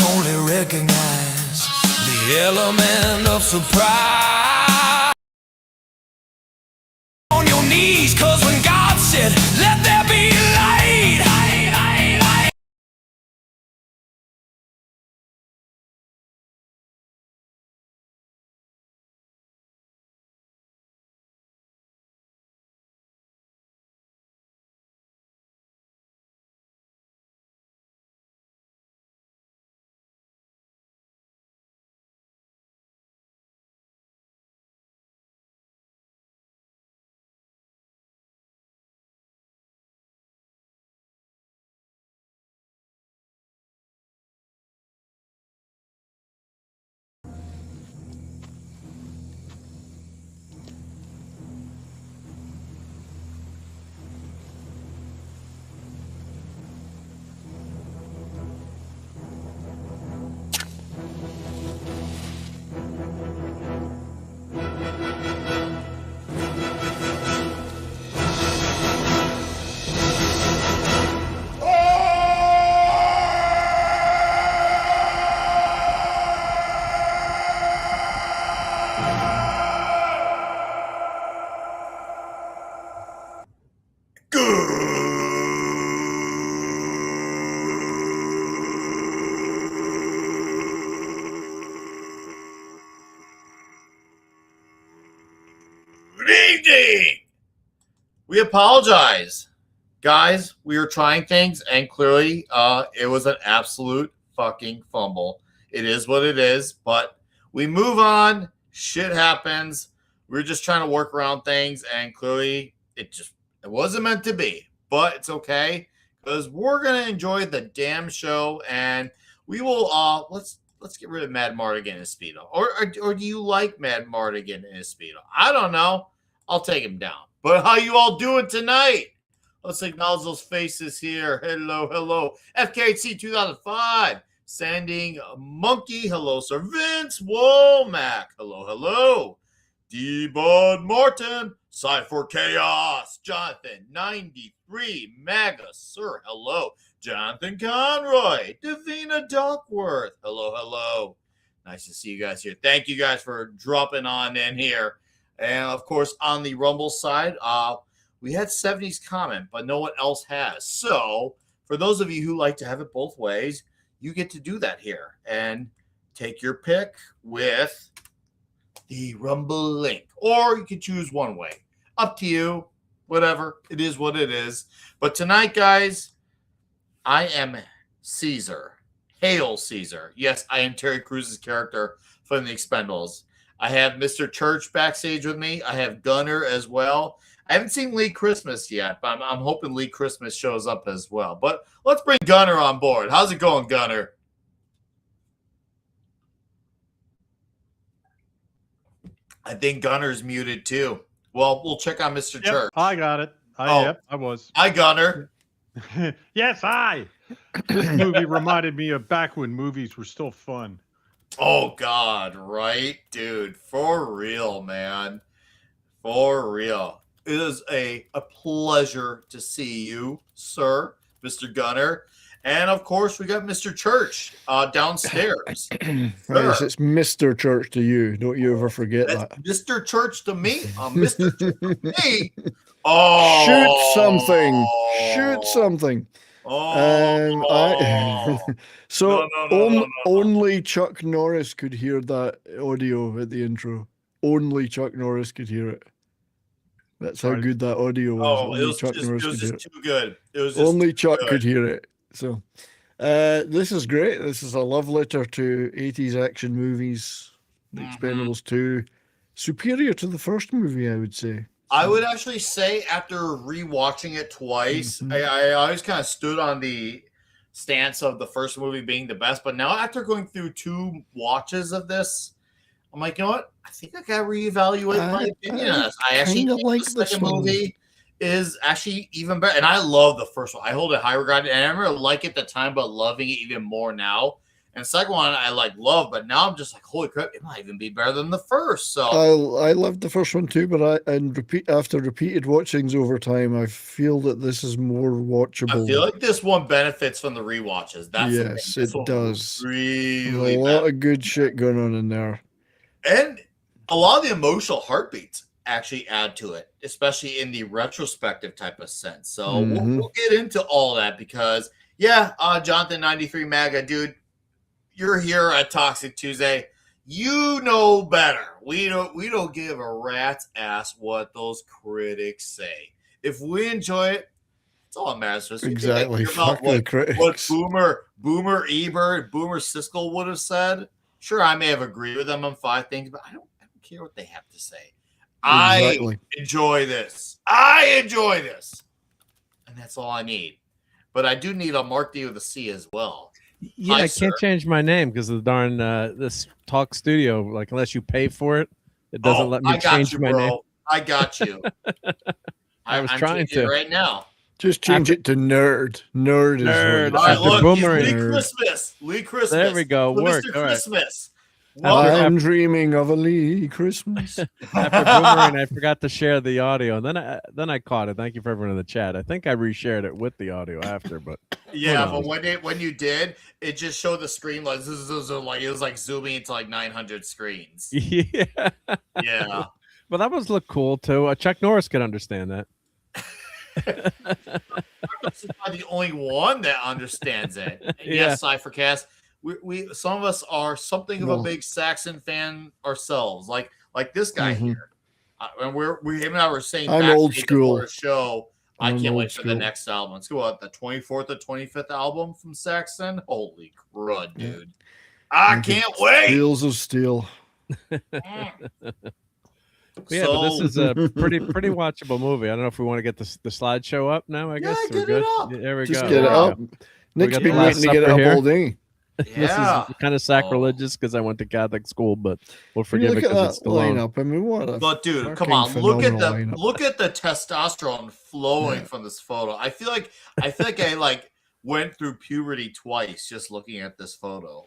only recognize the element of surprise. On your knees, cause when God said, let there be light. Good evening. We apologize, guys. We were trying things, and clearly, it was an absolute fucking fumble. It is what it is, but we move on. Shit happens. We're just trying to work around things, and clearly, it wasn't meant to be. But it's okay because we're gonna enjoy the damn show, and we will. Let's get rid of Mad Mardigan and Speedo, or do you like Mad Mardigan and Speedo? I don't know. I'll take him down. But how you all doing tonight? Let's acknowledge those faces here. Hello, hello. FKHC 2005. Sanding Monkey. Hello, Sir Vince. Womack. Hello, hello. D-Bud Martin. Side for Chaos. Jonathan 93. Maga. Sir, hello. Jonathan Conroy. Davina Duckworth. Hello, hello. Nice to see you guys here. Thank you guys for dropping on in here. And, of course, on the Rumble side, we had 70s comment, but no one else has. So, for those of you who like to have it both ways, you get to do that here. And take your pick with the Rumble link. Or you can choose one way. Up to you. Whatever. It is what it is. But tonight, guys, I am Caesar. Hail Caesar. Yes, I am Terry Cruz's character from the Expendables. I have Mr. Church backstage with me. I have Gunner as well. I haven't seen Lee Christmas yet, but I'm hoping Lee Christmas shows up as well. But let's bring Gunner on board. How's it going, Gunner? I think Gunner's muted too. Well, we'll check on Mr. Church. I got it. I was. Hi, Gunner. Yes, hi. This movie reminded me of back when movies were still fun. Oh, God, right? Dude, for real, man. For real. It is a pleasure to see you, sir, Mr. Gunner. And, of course, we got Mr. Church downstairs. Yes, it's Mr. Church to you. Don't you ever forget that. Mr. Church to me? Mr. Church to me? Oh. Shoot something. Shoot something. Only Chuck Norris could hear that audio at the intro. Only Chuck Norris could hear it. That's how good that audio was. It was just too good. It was just only Chuck could hear it. So this is great. This is a love letter to 80s action movies. The Expendables 2. Superior to the first movie, I would say. I would actually say after rewatching it twice, I always kind of stood on the stance of the first movie being the best. But now after going through 2 watches of this, I'm like, you know what? I think I got to reevaluate my opinion on this. I actually think like the second movie is actually even better. And I love the first one. I hold it high regard. And I remember liking it at the time, but loving it even more now. And the second one I like love, but now I'm just like, holy crap, it might even be better than the first. So I loved the first one too, but after repeated watchings over time, I feel that this is more watchable. I feel like this one benefits from the rewatches. That's the thing. Yes, This it one does. There's really a lot benefits. of good shit going on in there. And a lot of the emotional heartbeats actually add to it, especially in the retrospective type of sense. So we'll get into all that because, Jonathan 93 MAGA, dude, you're here at Toxic Tuesday. You know better. We don't give a rat's ass what those critics say. If we enjoy it, it's all that matters to us. Exactly. About Fuck the critics. what Boomer Ebert, Boomer Siskel would have said. Sure, I may have agreed with them on 5 things, but I don't care what they have to say. Exactly. I enjoy this. And that's all I need. But I do need a Mark D with a C as well. Yeah, Hi, I can't sir. change my name because of the darn this Talk Studio. Like, unless you pay for it, it doesn't let me change my name. I got you. I'm trying trying to right now. Just change it to nerd. Nerd is Nerd. what All right, After look, Boomer Lee and- Christmas. Lee Christmas. There we go. So Work. Mr. All right. Christmas. I'm dreaming of a Lee Christmas. after Boomer, and I forgot to share the audio, and then I caught it. Thank you for everyone in the chat. I think I reshared it with the audio after, but Yeah, who but knows? when you did, it just showed the screen like it was like zooming into like 900 screens. Yeah, Yeah. but that was look cool too. Chuck Norris could understand that. This is not the only one that understands it. And yes, Cyphercast. We some of us are something of a big Saxon fan ourselves, like this guy here. And him and I were saying I'm backstage old school. before a show. I I'm can't old wait for the school. next album. Let's go what, the 24th or 25th album from Saxon. Holy crud, dude! I can't wait. Wheels of Steel. Yeah, but this is a pretty watchable movie. I don't know if we want to get the slideshow up now. I guess get we're it good. up. There we Just go. get it There we up. go. Nick's got been the Last waiting to get it Supper up here. all day. Yeah. This is kind of sacrilegious because I went to Catholic school, but we'll When you forgive it look at because it's that Stallone. lineup, I mean, what a But dude, come fucking on, look at phenomenal lineup. look at the testosterone flowing from this photo. I feel like I went through puberty twice just looking at this photo.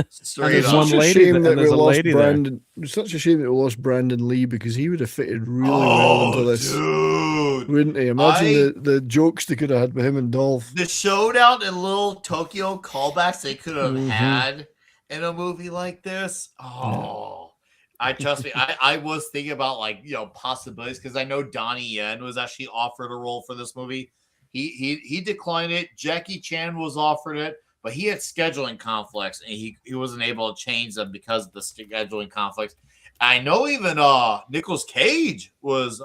Straight there's up. one Such a lady shame and that we there's a lost lady there. Brandon. It's such a shame that we lost Brandon Lee because he would have fitted really well into this, dude. wouldn't he? Imagine the jokes they could have had with him and Dolph. The showdown and little Tokyo callbacks they could have had in a movie like this. Oh, I trust me. I was thinking about possibilities because I know Donnie Yen was actually offered a role for this movie. He declined it. Jackie Chan was offered it, but he had scheduling conflicts and he wasn't able to change them because of the scheduling conflicts. I know even Nicolas Cage was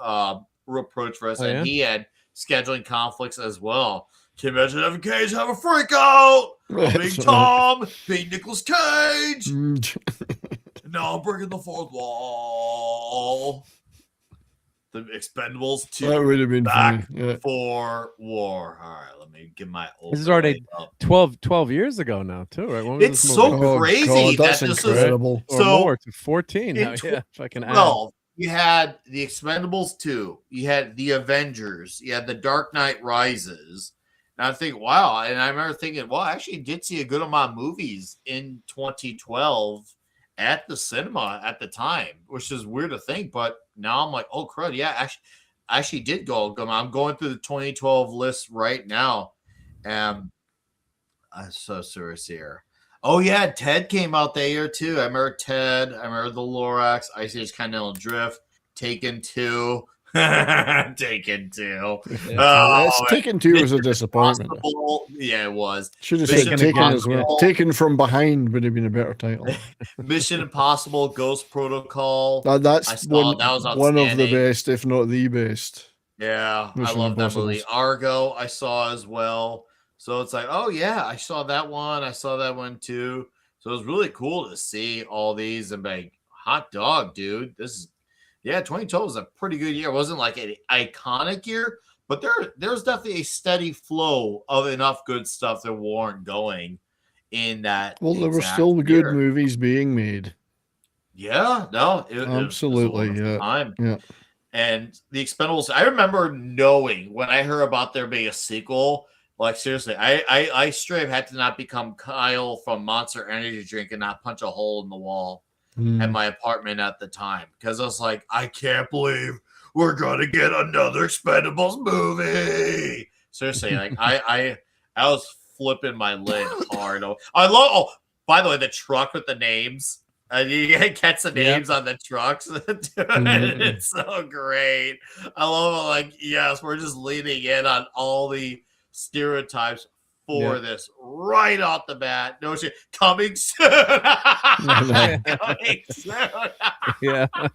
reproached for this, Oh, yeah? and he had scheduling conflicts as well. Can you imagine having Cage have a freak out? Big Tom, being Nicolas Cage. Now I'm breaking the fourth wall. The Expendables 2 That would have been back funny. Yeah. for war. All right, let me get my This is already overlay up. 12 years ago now, too, right? When was It's this so movie? crazy God, that that's this is incredible. Or so more to 14 in now. Yeah, if I can add. 12. You had the Expendables 2, you had the Avengers, you had the Dark Knight Rises. And I think, wow. And I remember thinking, well, I actually did see a good amount of movies in 2012 at the cinema at the time, which is weird to think. But now I'm like, oh, crud. Yeah, I actually did go. I'm going through the 2012 list right now. I'm so serious here. Oh, yeah. Ted came out that year, too. I remember Ted. I remember the Lorax. Ice Age Continental Drift. Taken 2. Taken 2. Taken 2 was a disappointment. Impossible. Yeah, it was. Should have Mission said Taken as well. Impossible. Taken from Behind would have been a better title. Mission Impossible, Ghost Protocol. That's I saw one, that was one of the outstanding. best, if not the best. Yeah, Mission I love that Impossible. movie. Argo, I saw as well. So it's like, oh yeah, I saw that one. I saw that one too. So it was really cool to see all these and be like, hot dog, dude. This is 2012 was a pretty good year. It wasn't like an iconic year, but there's definitely a steady flow of enough good stuff that warrant going in that. Well, there were exact still good year. movies being made. Yeah, no, it was a Absolutely, wonderful yeah. time. Yeah. And the Expendables, I remember knowing when I heard about there being a sequel Like seriously, I straight had to not become Kyle from Monster Energy Drink and not punch a hole in the wall at my apartment at the time because I was like, I can't believe we're gonna get another Expendables movie. Seriously, like I was flipping my lid hard. I love. Oh, by the way, the truck with the names. You catch the names on the trucks. Dude, it's so great. I love it. Like, yes, we're just leaning in on all the stereotypes for this right off the bat. No shit. Coming soon. Coming soon. Yeah. You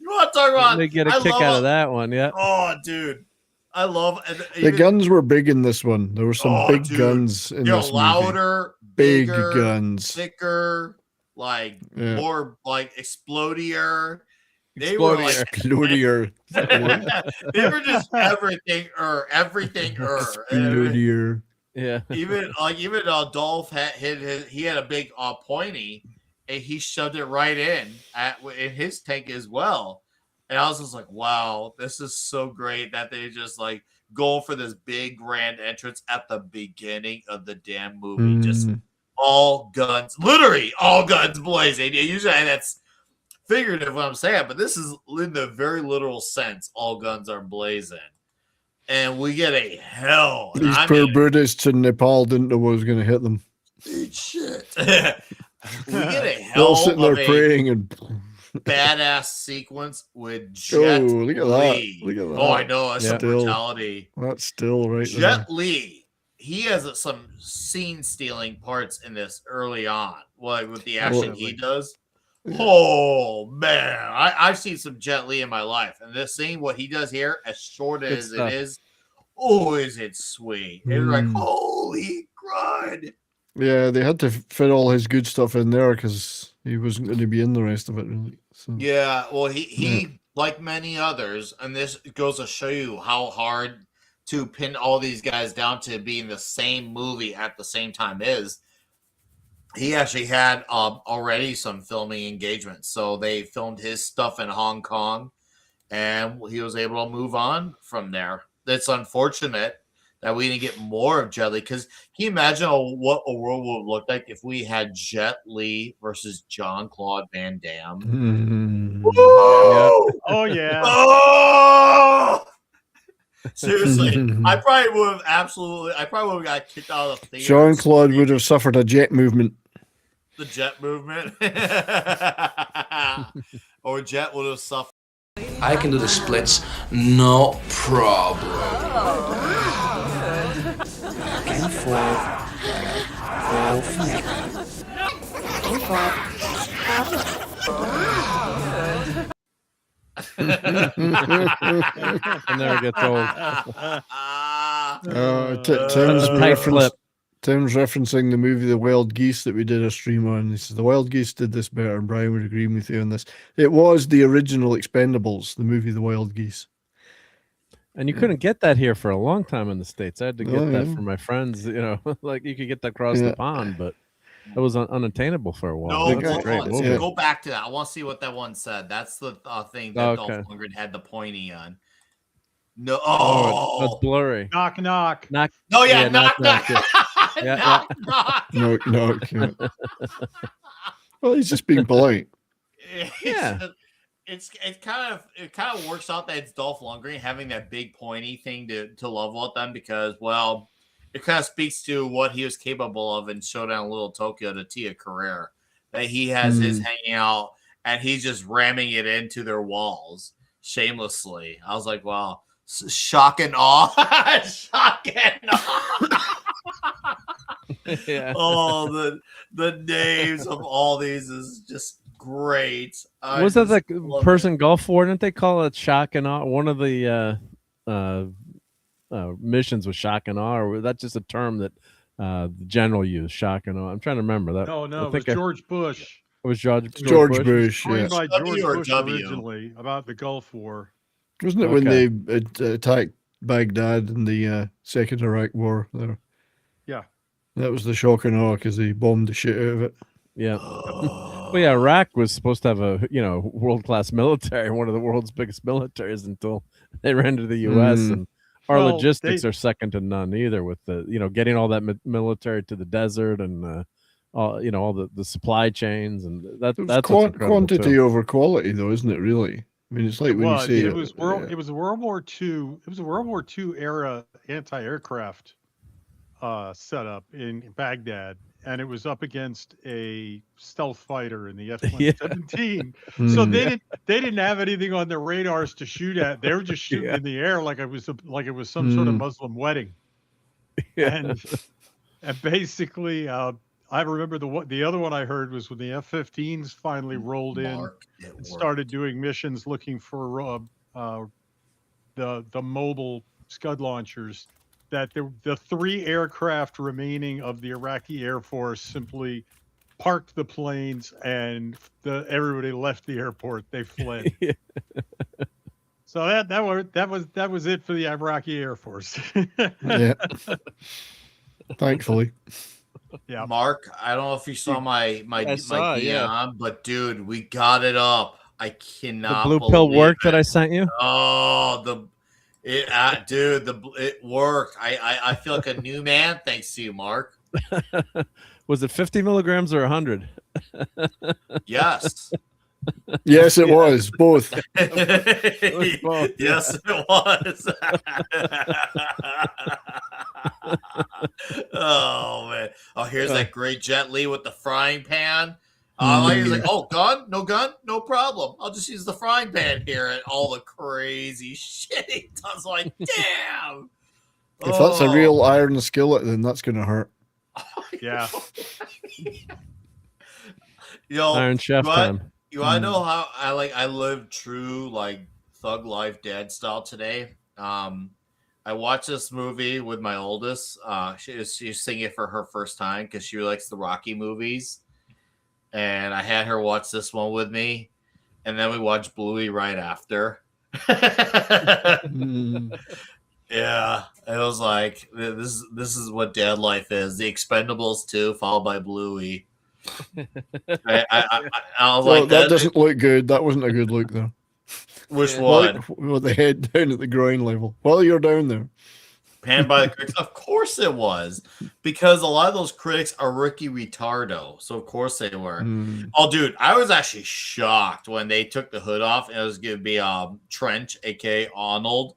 want to talk about? They get a kick out of that one. Yeah. Oh, dude. I love the guns were big in this one. There were some big guns in this louder, movie. Big bigger, guns, thicker, like more like explodier. They were like explodier. They were just everything. Explodier. Yeah. Even Dolph had he had a big pointy, and he shoved it right in his tank as well. And I was just like, wow, this is so great that they just like go for this big grand entrance at the beginning of the damn movie. Just all guns, literally all guns blazing. Usually that's figurative what I'm saying, but this is in the very literal sense, all guns are blazing. And we get a hell. These poor Buddhists in Nepal didn't know what was going to hit them. Shit. We get a hell. They're all sitting there praying and badass sequence with Jet look at Li. That. Look at that. Oh, I know. That's some brutality. That's still right Jet there. Li, he has some scene-stealing parts in this early on. Like with the action he does. Yeah. Oh, man. I've seen some Jet Li in my life. And this scene, what he does here, as short as it is, oh, is it sweet. It's like, holy crud. Yeah, they had to fit all his good stuff in there because he wasn't going to be in the rest of it, really. So. Yeah, well, he like many others, and this goes to show you how hard to pin all these guys down to be in the same movie at the same time is. He actually had already some filming engagements, so they filmed his stuff in Hong Kong, and he was able to move on from there. It's unfortunate that we didn't get more of Jet Li, because can you imagine what a world would look like if we had Jet Li versus Jean-Claude Van Damme? Mm-hmm. Oh yeah. Oh! Seriously, I probably would have got kicked out of the theater. Jean-Claude would have suffered a jet movement. The jet movement. Or Jet would have suffered. I can do the splits, no problem. Back and forth. It never gets old. Tim's referencing the movie The Wild Geese that we did a stream on. He says the Wild Geese did this better, and Brian would agree with you on this. It was the original Expendables, the movie The Wild Geese. And you couldn't get that here for a long time in the States. I had to get that from my friends. You know, like you could get that across the pond, but it was unattainable for a while. No, go back to that. I want to see what that one said. That's the thing that Dolph Lundgren had the pointy on. No, that's blurry. Knock. Knock. Yeah. Knock. Yeah. Knock. Well, he's just being polite. It kind of works out that it's Dolph Lundgren having that big pointy thing to level at them because, well, it kind of speaks to what he was capable of in Showdown Little Tokyo to Tia Carrere. That he has his hanging out and he's just ramming it into their walls shamelessly. I was like, wow, shock and awe. Shock and awe. Yeah. Oh, the names of all these is just great. Was that like Persian Gulf War? Didn't they call it shock and awe? One of the missions was shock and awe, or was that just a term that the general used? Shock and awe. I'm trying to remember that. No, it was George Bush. It was George Bush. Yeah. By George Bush W. originally about the Gulf War. Wasn't it when they attacked Baghdad in the Second Iraq War? There. Yeah. That was the shock and awe because they bombed the shit out of it. Yeah. Well, yeah, Iraq was supposed to have a world-class military, one of the world's biggest militaries until they ran to the U.S. and Our Well, logistics are second to none either. With the getting all that military to the desert and all the supply chains and that's It's what's incredible quantity too. over quality, though, isn't it? Really, I mean, it's like It when you was. say It was world. yeah. It was a World War II. It was a World War II era anti-aircraft setup in Baghdad, and it was up against a stealth fighter in the Yeah. F-117. So they didn't have anything on their radars to shoot at. They were just shooting Yeah. in the air like it was some sort of Muslim wedding. Yeah. And basically, I remember the other one I heard was when the F-15s finally rolled in Mark, it and started doing missions looking for the mobile Scud launchers, that the 3 aircraft remaining of the Iraqi Air Force simply parked the planes and everybody left the airport. They fled. Yeah. So that was it for the Iraqi Air Force. Yeah. Thankfully. Yeah. Mark, I don't know if you saw my I saw, DM, yeah. but dude, we got it up. I The cannot. blue pill believe work it. that I sent you. Oh, it worked. I feel like a new man thanks to you, Mark. Was it 50 milligrams or 100? Yes. Yes, it was both. was both, Yes, it was. Oh man! Oh, here's that great Jet Li with the frying pan. He's like, "Oh, gun? No problem. I'll just use the frying pan here." And all the crazy shit he does, like, damn. If that's a real iron skillet, then that's going to hurt. Yeah. Iron Chef time. You want to know how I live true like thug life dad style today? I watched this movie with my oldest. She's singing it for her first time because she likes the Rocky movies, and I had her watch this one with me, and then we watched Bluey right after. Yeah, it was like this is what dad life is. The Expendables 2, followed by Bluey. I was like, that doesn't look good. That wasn't a good look, though. Which one? With the head down at the groin level. While you're down there. Panned by the critics. Of course it was. Because a lot of those critics are Ricky Ritardo. So of course they were. Oh, dude, I was actually shocked when they took the hood off and it was going to be Trench, aka Arnold.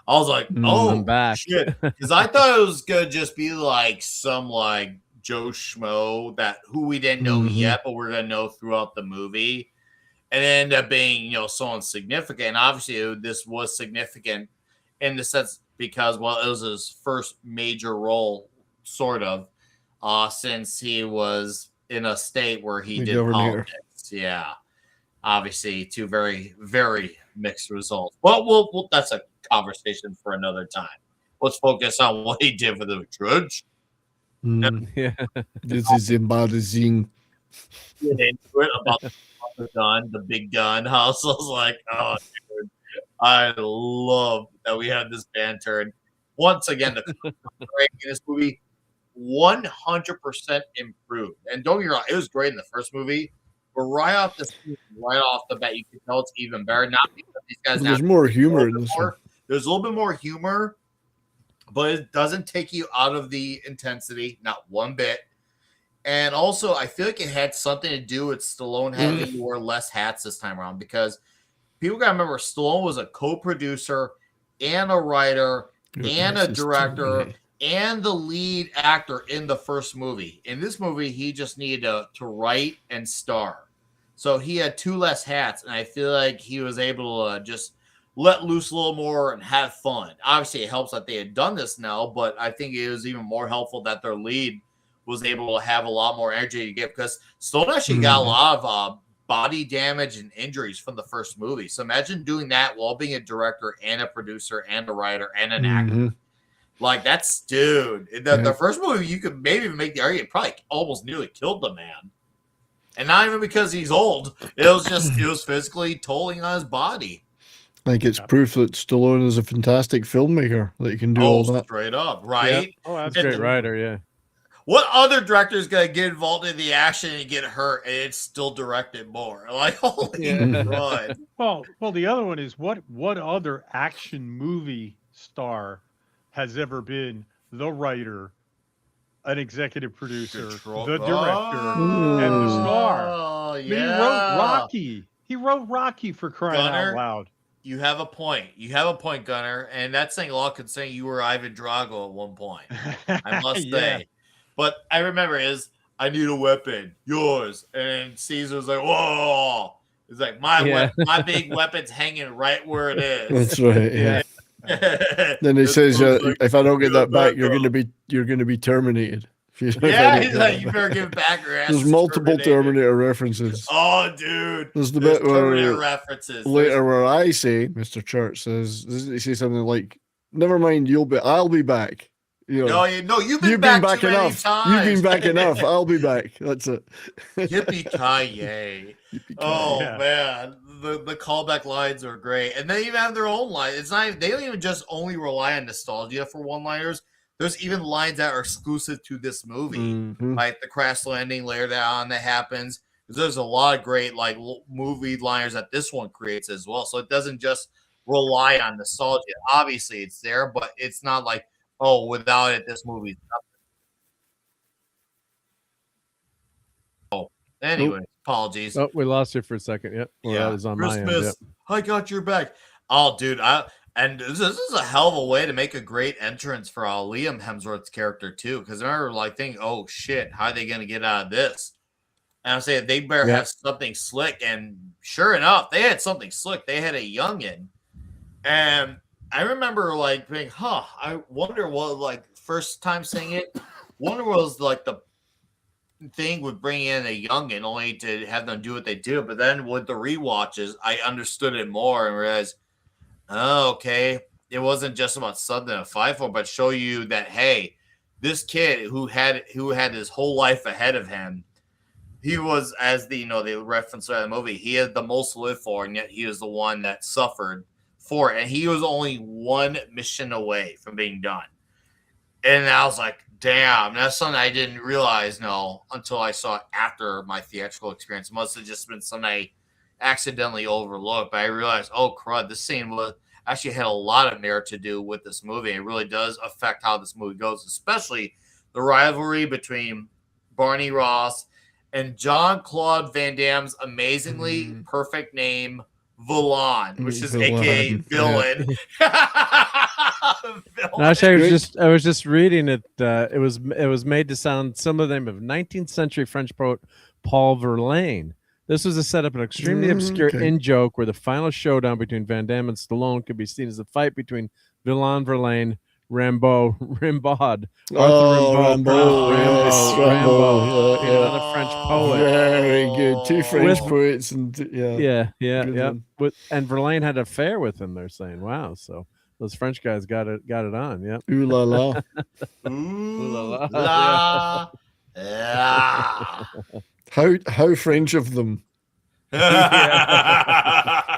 I was like, I'm back. Shit. Because I thought it was going to just be like some like Joe Schmo who we didn't know yet, but we're going to know throughout the movie. And it ended up being, so insignificant. And obviously, this was significant in the sense because, well, it was his first major role, sort of, since he was in a state where he did politics. Yeah. Obviously, 2 very, very mixed results. But we'll that's a conversation for another time. Let's focus on what he did for the Trudge. Yeah. This is embarrassing. Get into it about the gun, the big gun. I was like, oh, dude, I love that we had this banter. And once again, the in this movie 100% improved. And don't get me wrong, it was great in the first movie, but right off the bat, you can tell it's even better. Not because these guys There's more humor in this one. There's a little bit more humor, but it doesn't take you out of the intensity, not one bit. And also, I feel like it had something to do with Stallone having to wear less hats this time around because people got to remember Stallone was a co-producer and a writer and a director and the lead actor in the first movie. In this movie, he just needed to write and star. So he had 2 less hats, and I feel like he was able to just let loose a little more and have fun. Obviously, it helps that they had done this now, but I think it was even more helpful that their lead was able to have a lot more energy to give because Stallone actually got a lot of body damage and injuries from the first movie. So imagine doing that while being a director and a producer and a writer and an actor. Like that's dude. The first movie you could maybe even make the argument probably almost nearly killed the man. And not even because he's old. It was physically tolling on his body. I think it's proof that Stallone is a fantastic filmmaker that he can do all that. Straight up, right? Yep. Oh, that's a great writer, yeah. What other director is going to get involved in the action and get hurt and it's still directed more? Like, holy God. Well, the other one is what other action movie star has ever been the writer, an executive producer, the director, Oh, and the star. I mean, he wrote yeah. Rocky. He wrote Rocky, for crying Gunner, out loud. You have a point. You have a point, Gunner. And that's saying a lot considering you were Ivan Drago at one point. I must Yeah. say. But I remember I need a weapon. Yours. And Caesar's like, whoa. It's like my big weapon's hanging right where it is. That's right. Yeah. Then he says, "If I don't get that back, you're going to be terminated." He's like, "You better give it back." Or There's multiple Terminator references. Oh, dude, there's the bit Terminator references later where I say, Mr. Church says, doesn't he say something like, "Never mind, I'll be back." You know, no, you've been back too enough. Many times. You've been back enough. I'll be back. That's it. Yippee-ki-yay. Oh, yeah. Man. The callback lines are great. And they even have their own line. It's not, they don't even just only rely on nostalgia for one-liners. There's even lines that are exclusive to this movie. Mm-hmm. Like the crash landing later on that happens. There's a lot of great like movie liners that this one creates as well. So it doesn't just rely on nostalgia. Obviously, it's there, but it's not like, oh, without it, this movie's nothing. Oh, anyway, apologies. Oh, we lost you for a second. Yep. Well, yeah, that was on Christmas. my end. Yep. I got your back. Oh, dude, and this is a hell of a way to make a great entrance for Liam Hemsworth's character too. Because I remember like thinking, oh shit, how are they going to get out of this? And I'm saying they better have something slick. And sure enough, they had something slick. They had a youngin, and I remember like being, I wonder what, like, first time seeing it, wonder what was like the thing with bringing in a youngin only to have them do what they do. But then with the rewatches, I understood it more and realized, oh, okay, it wasn't just about something to fight for, but show you that, hey, this kid who had his whole life ahead of him, he was, as the they reference in the movie, he had the most to live for, and yet he was the one that suffered for it, and he was only one mission away from being done. And I was like, damn, that's something I didn't realize until I saw it after my theatrical experience. It must have just been something I accidentally overlooked, but I realized, oh crud, this scene actually had a lot of merit to do with this movie. It really does affect how this movie goes, especially the rivalry between Barney Ross and Jean-Claude Van Damme's amazingly perfect name, Villain, which is aka Villain. Actually, I was just reading it. It was made to sound similar to the name of 19th century French poet Paul Verlaine. This was a setup, an extremely obscure in-joke where the final showdown between Van Damme and Stallone could be seen as a fight between Villain Verlaine, Rimbaud, Arthur Rimbaud, another French poet. Very good. Two French poets, and yeah. And Verlaine had an affair with him. They're saying, wow, so those French guys got it on. Yep. Ooh la la. Ooh la la. Yeah. How French of them.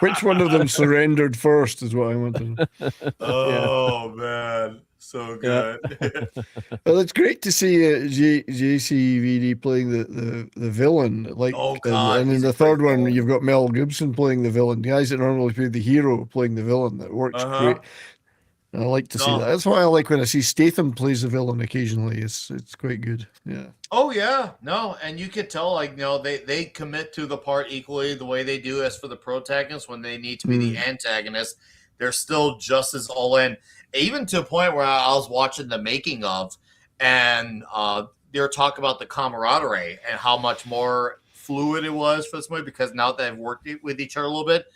Which one of them surrendered first is what I want to know. Oh man, so good. Well, it's great to see JCVD playing the villain. Like, and in the third one, you've got Mel Gibson playing the villain. The guys that normally play the hero playing the villain. That works great. I like to see that. That's why I like when I see Statham plays the villain occasionally. It's quite good. Yeah. Oh yeah, no, and you could tell they commit to the part equally the way they do as for the protagonist when they need to be the antagonist. They're still just as all in, even to a point where I was watching the making of, and they were talking about the camaraderie and how much more fluid it was for this movie because now they've worked with each other a little bit,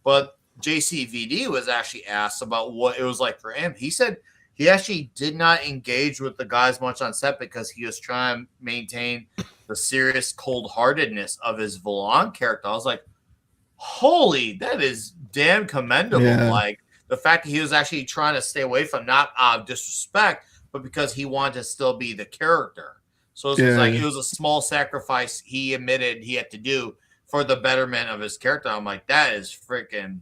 but JCVD was actually asked about what it was like for him. He said he actually did not engage with the guys much on set because he was trying to maintain the serious cold-heartedness of his Villain character. I was like, holy, that is damn commendable. Yeah. Like the fact that he was actually trying to stay away from not out of disrespect, but because he wanted to still be the character. So it was a small sacrifice he admitted he had to do for the betterment of his character. I'm like, that is freaking...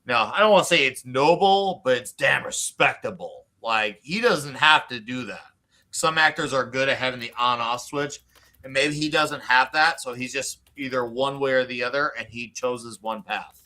No, I don't want to say it's noble, but it's damn respectable. Like, he doesn't have to do that. Some actors are good at having the on-off switch, and maybe he doesn't have that, so he's just either one way or the other, and he chose his one path.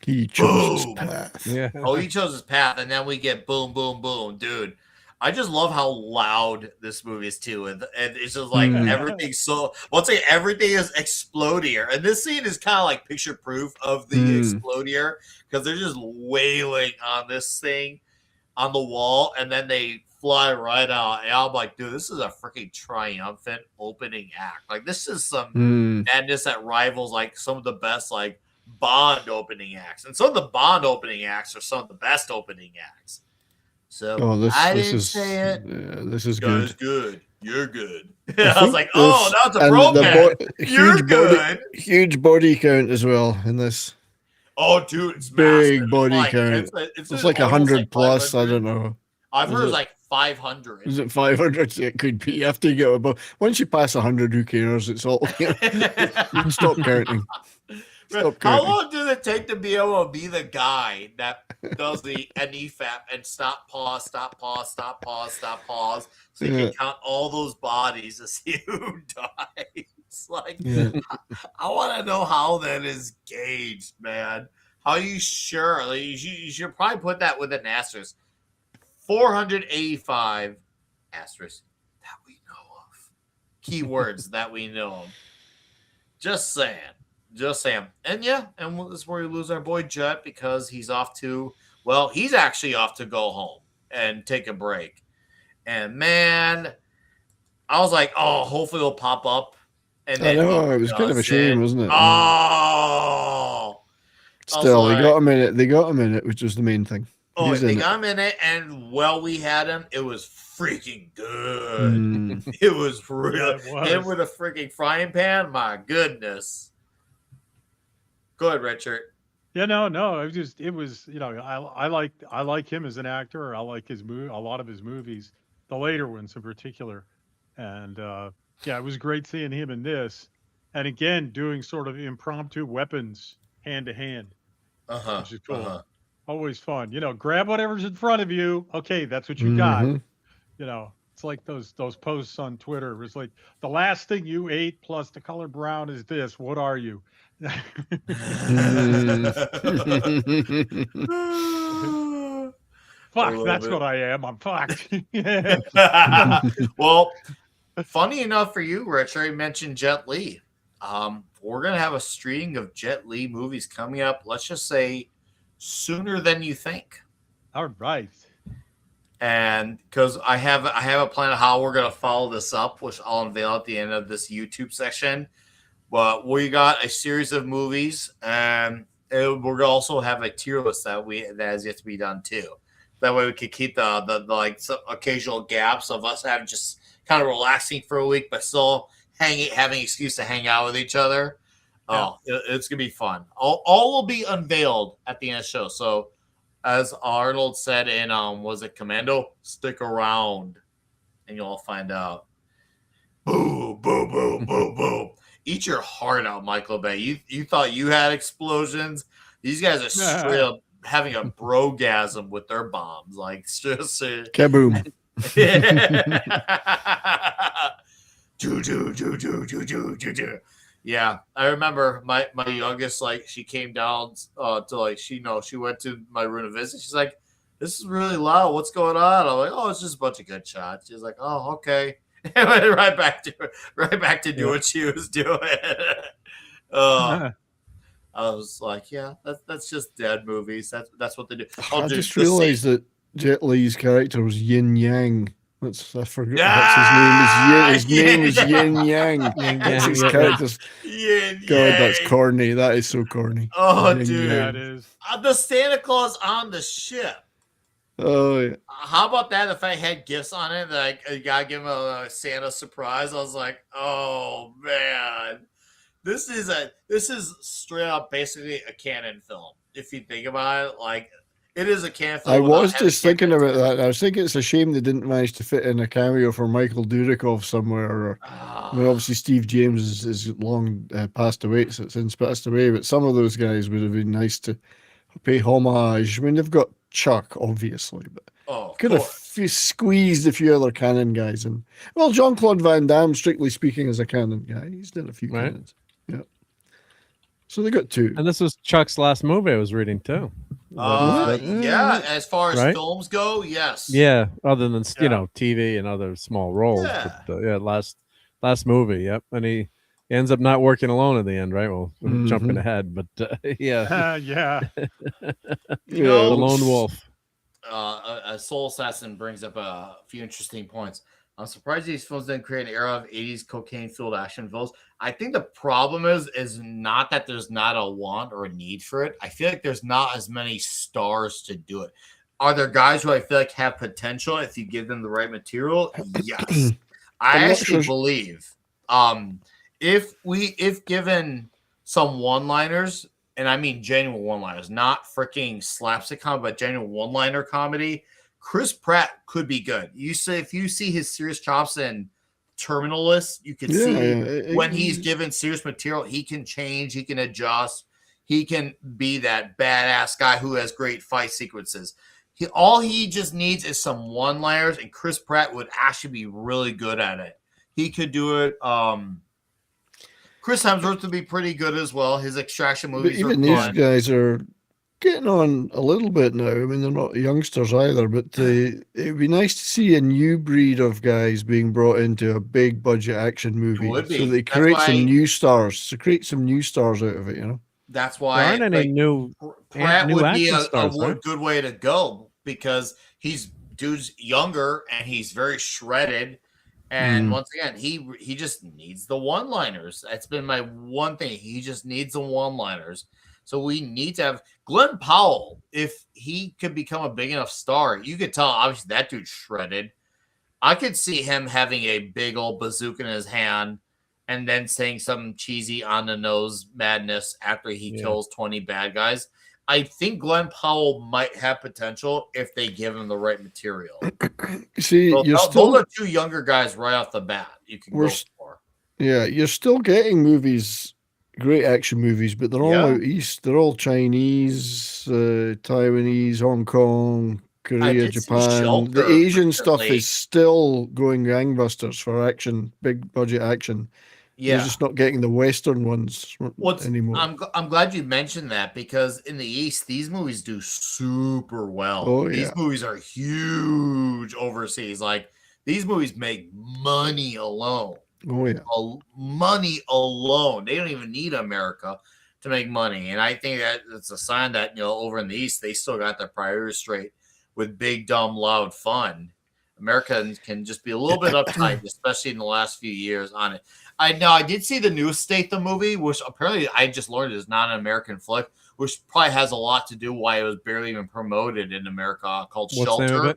He chose Boom. his path. Yeah. Oh, he chose his path, and then we get boom, boom, boom, dude. I just love how loud this movie is too, and it's just like everything's so. Once again, everything is explodier, and this scene is kind of like picture proof of the explodier because they're just wailing on this thing on the wall, and then they fly right out. And I'm like, dude, this is a freaking triumphant opening act. Like, this is some madness that rivals like some of the best like Bond opening acts, and some of the Bond opening acts are some of the best opening acts. So I didn't say it. Yeah, this is good. good. It's good. You're good. I was like, this- oh, now it's a broken. You're good. Huge body count as well in this. Oh, dude, it's Big massive. body Like, count. It's like almost 100 plus. 500. I don't know. I've heard Is it's it- like 500. Is it 500? It could be. You have to get above. Once you pass 100, who cares? It's all. You can stop counting. Stop How counting. long does it take to be able to be the guy that does the NEFAP and stop, pause, stop, pause, stop, pause, stop, pause, so you can count all those bodies to see who dies? Like, I want to know how that is gauged, man. How are you sure? Like, you should probably put that with an asterisk. 485 asterisk that we know of. Keywords that we know of. Just saying. Just saying. And yeah, and this is where we lose our boy Jet because he's off to, well, he's actually off to go home and take a break. And man, I was like, oh, hopefully he'll pop up. And I then know, it was kind of a shame, wasn't it? Oh. Still, they got him in it. They got him in it, which was the main thing. Oh, they got him in it, and while we had him, it was freaking good. It was real. And with a freaking frying pan, my goodness. Go ahead, Richard. Yeah, no. It was. You know, I like him as an actor. I like his a lot of his movies, the later ones in particular, and yeah, it was great seeing him in this, and again doing sort of impromptu weapons hand to hand, which is cool. Always fun. You know, grab whatever's in front of you. Okay, that's what you got. You know, it's like those posts on Twitter. It's like the last thing you ate plus the color brown is this. What are you? Fuck, that's what I am. I'm fucked. Well, funny enough for you, Richard, you mentioned Jet Li. We're gonna have a string of Jet Li movies coming up. Let's just say sooner than you think. All right. And because I have a plan of how we're gonna follow this up, which I'll unveil at the end of this YouTube section. But we got a series of movies, and we're gonna also have a tier list that has yet to be done too. That way we could keep the like some occasional gaps of us having just kind of relaxing for a week, but still having an excuse to hang out with each other. Oh, it's gonna be fun. All will be unveiled at the end of the show. So, as Arnold said in was it Commando? Stick around, and you'll all find out. Boom, boom, boom, boom, boom. Eat your heart out, Michael Bay. You thought you had explosions. These guys are straight up having a brogasm with their bombs. Like, just kaboom. Yeah, I remember my youngest, like, she came down to like she went to my room to visit. She's like, "This is really loud. What's going on?" I'm like, "Oh, it's just a bunch of good shots." She's like, "Oh, okay." And went right back to do what she was doing. I was like, yeah, that's just dead movies. That's what they do. I just realized that Jet Li's character was Yin Yang. I forgot. That's his name. His name is Yin Yang. That's his character's. Yin God, Yang. that's corny. That is so corny. Oh, Yin dude, that is. The Santa Claus on the ship. Oh yeah. How about that? If I had gifts on it, like you gotta give him a Santa surprise. I was like, oh man, this is straight up basically a canon film. If you think about it, like it is a canon film. I was just thinking about that. I was thinking it's a shame they didn't manage to fit in a cameo for Michael Dudikoff somewhere. Or, I mean, obviously Steve James is long passed away, so it's since passed away. But some of those guys would have been nice to pay homage. I mean, they've got Chuck, obviously, but could have squeezed a few other canon guys in. Well, Jean-Claude Van Damme, strictly speaking, is a canon guy. He's done a few canons. Yeah. So they got 2. And this was Chuck's last movie I was reading too. Yeah, as far as right? films go, yes. Yeah, other than Yeah. TV and other small roles, Yeah. but last movie. Yep, and he ends up not working alone in the end, right? Well, I'm jumping ahead, but yeah, Yeah. You know, the lone wolf. a Soul Assassin brings up a few interesting points. I'm surprised these films didn't create an era of 80s cocaine-filled action films. I think the problem is not that there's not a want or a need for it. I feel like there's not as many stars to do it. Are there guys who I feel like have potential if you give them the right material? Yes. I actually believe if given some one-liners, and I mean genuine one-liners, not freaking slapstick comedy, but genuine one-liner comedy, Chris Pratt could be good. If you see his serious chops in Terminalist, you can see when he's given serious material, he can change, he can adjust, he can be that badass guy who has great fight sequences. All he just needs is some one-liners, and Chris Pratt would actually be really good at it. He could do it. Chris Hemsworth would be pretty good as well. His Extraction movies even these guys are getting on a little bit now. I mean, they're not youngsters either, but it'd be nice to see a new breed of guys being brought into a big budget action movie. So they create some new stars. To create some new stars out of it, That's why there aren't any new Pratt new would be action stars, a good way to go because dude's younger and he's very shredded. And once again, he just needs the one-liners. That's been my one thing. He just needs the one-liners. So we need to have Glenn Powell. If he could become a big enough star, you could tell obviously that dude's shredded. I could see him having a big old bazooka in his hand and then saying some cheesy on the nose madness after he kills 20 bad guys. I think Glenn Powell might have potential if they give him the right material. See, those are 2 younger guys right off the bat. You can go for. Yeah, you're still getting movies, great action movies, but they're all out east. They're all Chinese, Taiwanese, Hong Kong, Korea, Japan. The Asian stuff is still going gangbusters for action, big budget action. Yeah. You're just not getting the Western ones anymore. I'm glad you mentioned that because in the East, these movies do super well. Oh, these movies are huge overseas. Like these movies make money alone. Oh yeah, money alone. They don't even need America to make money. And I think that it's a sign that over in the East, they still got their priorities straight with big, dumb, loud fun. America can just be a little bit uptight, especially in the last few years on it. I did see the newest Statham movie, which apparently I just learned is not an American flick, which probably has a lot to do why it was barely even promoted in America, called Shelter.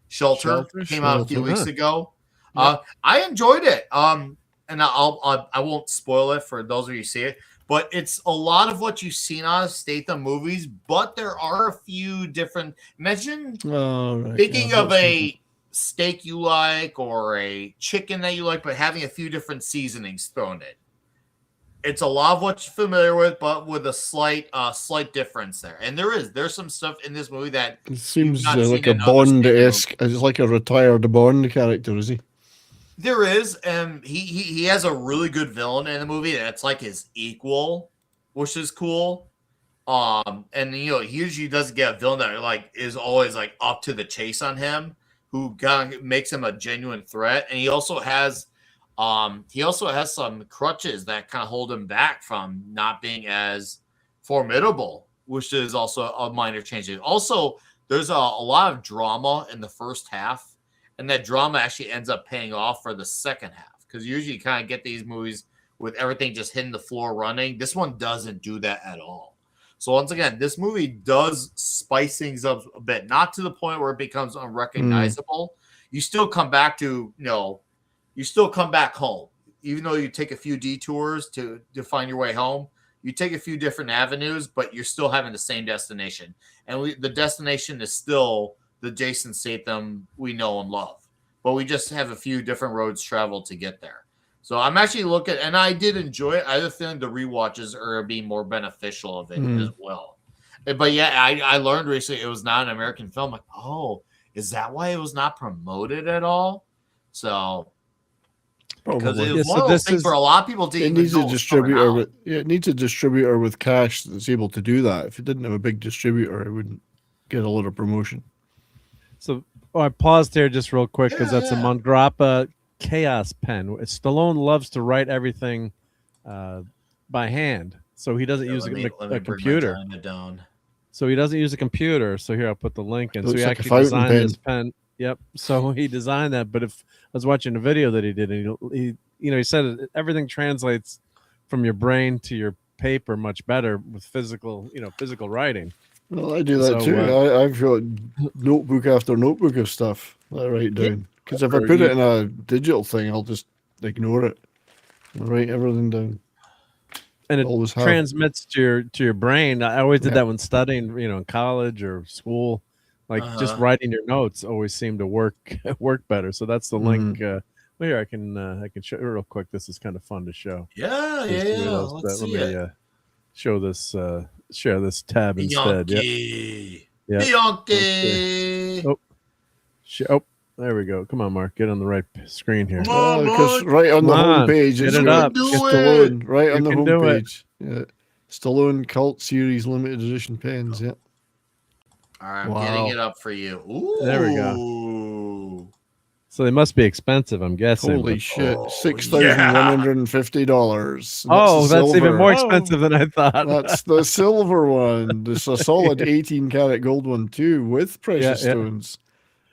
Shelter came out a few weeks ago. I enjoyed it. And I won't spoil it for those of you who see it, but it's a lot of what you've seen out of Statham movies, but there are a few different. Imagine thinking of a steak you like or a chicken that you like, but having a few different seasonings thrown in. It's a lot of what you're familiar with, but with a slight difference there. And there's some stuff in this movie that it seems like a Bond-esque. It's like a retired Bond character, is he? There is, and he has a really good villain in the movie that's like his equal, which is cool. And he usually doesn't get a villain that is always up to the chase on him, who makes him a genuine threat. And he also has some crutches that kind of hold him back from not being as formidable, which is also a minor change. Also, there's a lot of drama in the first half, and that drama actually ends up paying off for the second half, because usually you kind of get these movies with everything just hitting the floor running. This one doesn't do that at all. So once again, this movie does spice things up a bit, not to the point where it becomes unrecognizable. You still come back to, you still come back home, even though you take a few detours to find your way home. You take a few different avenues, but you're still having the same destination. And the destination is still the Jason Statham we know and love, but we just have a few different roads traveled to get there. So I'm actually looking, and I did enjoy it. I have a feeling the rewatches are being more beneficial of it as well. But yeah, I learned recently it was not an American film. Like, oh, is that why it was not promoted at all? So Because Probably. it's Yeah, one so of those this things is- where a lot of people didn't It even needs know a it was coming distributor out. with it needs a distributor with cash that's able to do that. If it didn't have a big distributor, it wouldn't get a lot of promotion. So I paused here just real quick because that's a Yeah. Mongrappa Chaos pen. Stallone loves to write everything by hand, so he doesn't Here, use let me a bring my computer. timer down. So he doesn't use a computer. So here I'll put the link in. So Looks he like a actually fountain designed pen. this pen. Yep. So he designed that. But if I was watching a video that he did, and he said everything translates from your brain to your paper much better with physical writing. Well, I do that So, too. I've got notebook after notebook of stuff that I write Yeah. down. Because if I Or put you- it in a digital thing, I'll just ignore it. I write everything down. And it Always have. transmits to your brain. I always did Yeah. that when studying, in college or school. Like just Uh-huh. writing your notes always seemed to work better. So that's the link. Well, here I can show real quick. This is kind of fun to show. Yeah, Just yeah. do this, Let's let see me it. show this. Share this tab instead. Yep. Bianchi. Yep. Bianchi. Oh. Oh, there we go. Come on, Mark. Get on the right screen here. Come on, Because Mark. right on the Come on, homepage, get it's it got up. Do Stallone. Right You on the can do it. homepage. Yeah. Stallone Cult Series limited edition pens. Yeah. All right, I'm Wow. getting it up for you. Ooh. There we go. So they must be expensive, I'm guessing. Holy but- shit! Oh, $6,150. Oh, that's even more Oh. expensive than I thought. That's the silver one. It's a solid 18 karat gold one too, with precious yeah. stones.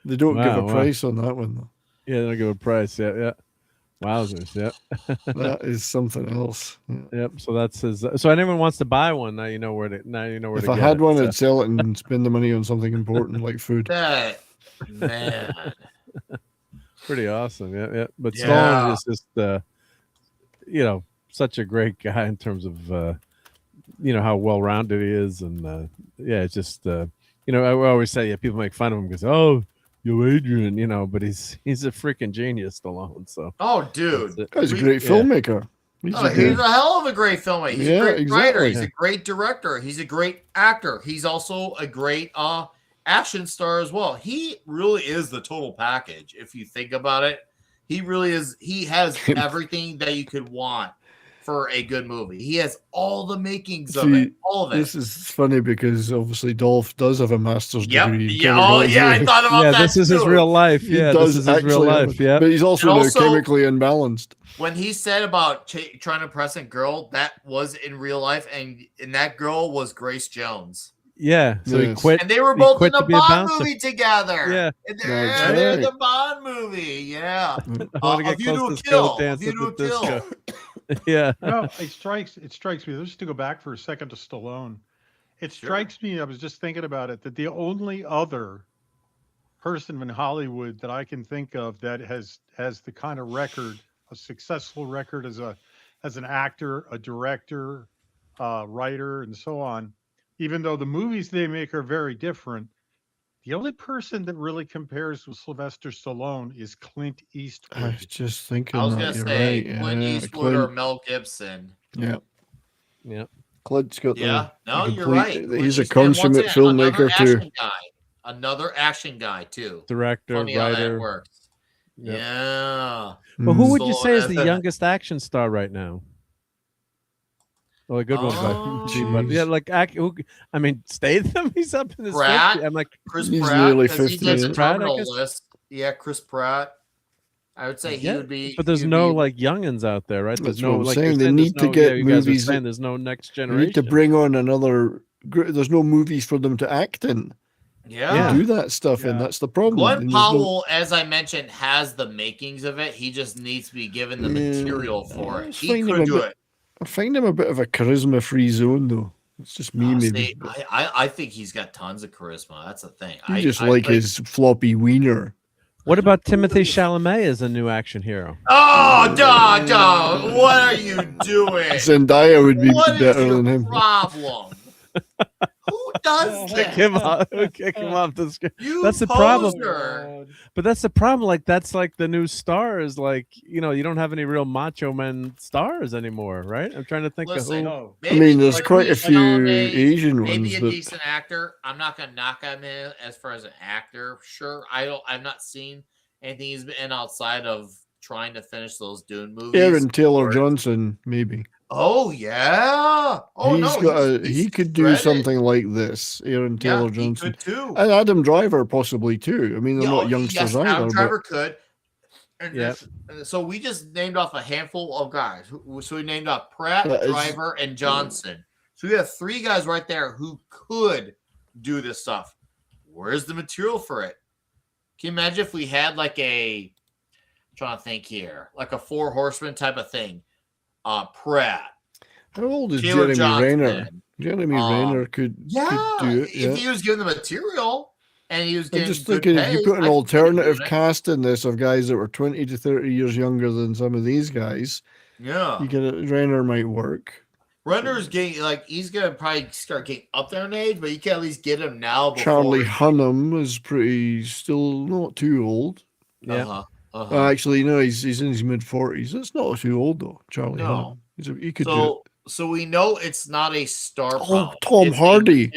They don't give a Wow. price on that one though. Yeah, they'll give a price. Yeah. Wowzers. Yep. That is something else. Yeah. Yep. So that's his. So anyone wants to buy one, now you know where to. If to I get had it. one, So- I'd sell it and spend the money on something important like food. That man. pretty awesome. Yeah. But Yeah. Stallone is just, such a great guy in terms of, how well rounded he is, and it's just, I always say, people make fun of him because, oh, you Adrian, but he's a freaking genius, Stallone. So, Oh, dude. that's it. Guy's a We- great yeah. filmmaker. He's Oh, a he's good- a hell of a great filmmaker. He's Yeah, a great writer. exactly. He's a great director. He's a great actor. He's also a great action star as well. He really is the total package. If you think about it, he really is. He has everything that you could want for a good movie. He has all the makings of See, it. All of it. This is funny because obviously Dolph does have a master's Yep. degree. in Yeah. Oh, yeah. I chemically. thought about Yeah, that. this is his too. real life. He Yeah, does this is his real actually have life. it. Yeah. But he's also, And now also- chemically imbalanced. When he said about trying to impress a girl, that was in real life, and that girl was Grace Jones. Yeah. So he Yes. quit. And they were He both quit in to a be a Bond bouncer. movie together. Yeah. And That's they're in right. the Bond movie. Yeah. I want to A get View to close a to Kill. Skill A Dance View at to a the Kill. disco. Yeah. No, it strikes me. Let's just go back for a second to Stallone. It Sure. strikes me, I was just thinking about it, that the only other person in Hollywood that I can think of that has the kind of record, a successful record as an actor, a director, writer, and so on, even though the movies they make are very different, the only person that really compares with Sylvester Stallone is Clint I Eastwood. was just thinking I was that. going to You're say right. Clint Yeah, Eastwood or Clint- Mel Gibson. Yeah. Yeah. Clint's got Yeah. the No, you're complete- right. Clint He's a Eastwood, once consummate again, filmmaker too. Another action guy, too. Director, Funny how that writer. works. Yep. Yeah. Well, who Mm. would you say is the Stallone- youngest action star right now? Well, a good one, Oh, but yeah, jeez. like I mean, Statham. He's up in his Pratt? 50s. I'm like, Chris He's Pratt, nearly 'cause he's 50, in the yeah. Pratt, I terminal guess. list. Yeah, Chris Pratt. I would say he yeah, would be. but there's he would no be- like youngins out there, right? There's That's no what I'm like saying. you're They saying, need there's to no- get yeah, you guys were movies saying that- there's no next You generation. need to bring on another. There's no movies for them to act in. Yeah. Yeah. Do that stuff in. Yeah. That's the problem. Glenn And there's no- Powell, as I mentioned, has the makings of it. He just needs to be given the Yeah, material for I it. just He find him could a do bit- it. I find him a bit of a charisma-free zone, though. It's just me, maybe. See, I think he's got tons of charisma. That's the thing. You just like his floppy wiener. What about Timothy Chalamet as a new action hero? Oh, dog! What are you doing? Zendaya would be What is better your than him. problem? Who does Kick that? him off. Kick him off the screen. You That's the problem. poser. But that's the problem. Like that's like the new stars. Like you don't have any real macho men stars anymore, right? I'm trying to think Listen, of who. No. I mean, there's like quite a Chris few Chalamet, Asian maybe ones a that decent actor. I'm not gonna knock him as far as an actor. Sure, I've not seen anything he's been in outside of trying to finish those Dune movies. Aaron Taylor or- Johnson, maybe. Oh yeah. Oh He's no, got he's he could do shredded. something like this. Aaron Taylor Yeah, he Johnson. could too. And Adam Driver possibly too. I mean, they're not youngsters yes, either. Adam but Driver could. And Yep. So we just named off a handful of guys. So we named off Pratt, That is- Driver, and Johnson. So we have 3 guys right there who could do this stuff. Where's the material for it? Can you imagine if we had like I'm trying to think here, like a 4 horsemen type of thing? Pratt, How old is Taylor Jeremy Renner? Johnson. Jeremy Renner could do it. If he was given the material and he was I'm getting just good thinking, if pay, you put an I think he could do alternative it. cast in this of guys that were 20 to 30 years younger than some of these guys, Yeah. you get Renner might work. Renner's getting he's gonna probably start getting up there in age, but you can at least get him now. Charlie Hunnam is still not too old. Yeah. Actually, no, he's in his mid 40s. That's not too old though. Charlie No. Hunnam. He could do it. So we know it's not a star. Oh, power. Tom It's a- Hardy.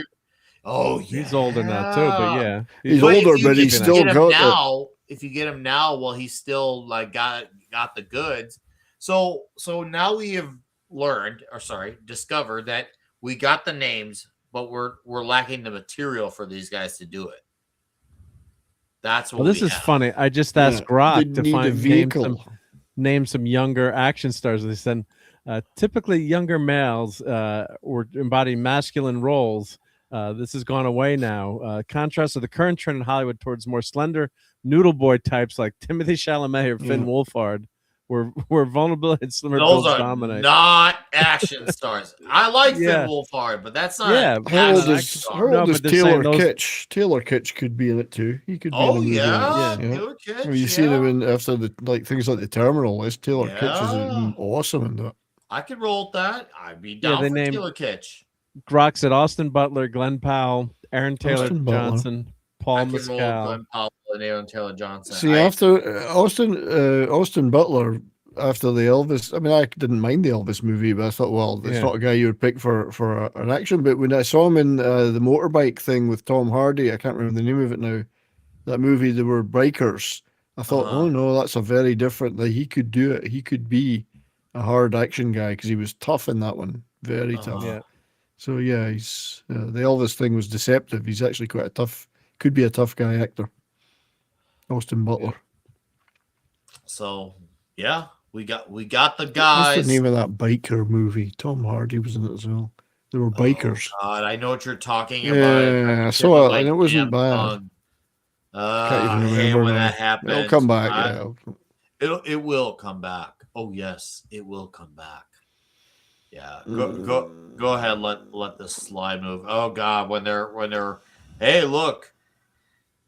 Oh, yeah. He's older now too, but yeah, He's But if older, you but he's get still him got it. now. If you get him now, well, he's still got the goods. So now we have discovered that we got the names, but we're lacking the material for these guys to do it. That's what. Well, this we is have. funny. I just asked They Grok to need a name vehicle. some younger action stars. They said typically younger males were embodying masculine roles. This has gone away now. Contrast to the current trend in Hollywood towards more slender noodle boy types like Timothy Chalamet or Finn Yeah. Wolfhard, where vulnerability and slimmer Those builds are dominate. not action stars. I like Yeah. Finn Wolfhard, but that's not. Yeah, an How old action is, star. how No, old but is they're Taylor saying those- Kitsch? Taylor Kitsch could be in it too. He could be in a Oh movie like yeah, this, Taylor Kitsch, Have you seen him yeah. in after the things like the Terminal list? Taylor Kitsch is Yeah. awesome in that. I could roll with that. I'd be Yeah, down they for named- Taylor Kitsch. Grok said Austin Butler, Glenn Powell, Aaron Taylor Austin Butler. Johnson, I Paul could roll with Mescal. Glenn Powell and Aaron Taylor Johnson. See, after Austin Butler, after the Elvis, I mean, I didn't mind the Elvis movie, but I thought, well, it's Yeah. not a guy you would pick for an action. But when I saw him in the motorbike thing with Tom Hardy, I can't remember the name of it now. That movie, they were bikers. I thought, Uh-huh. oh no, that's a very different. That he could do it. He could be a hard action guy because he was tough in that one, very Uh-huh. tough. Yeah. So yeah, he's the Elvis thing was deceptive. He's actually quite a tough, could be a tough guy actor. Austin Butler. So yeah, we got the What's guys. the name of that biker movie? Tom Hardy was in it as well. They were bikers. Oh, God, I know what you're talking about. Yeah, I saw it, and it wasn't bad. Can't Can't even I hate remember when now. that happens. It'll come back. Yeah. It will come back. Oh yes, it will come back. Yeah. Go ahead. Let this slide move. Oh God, when they're hey, look,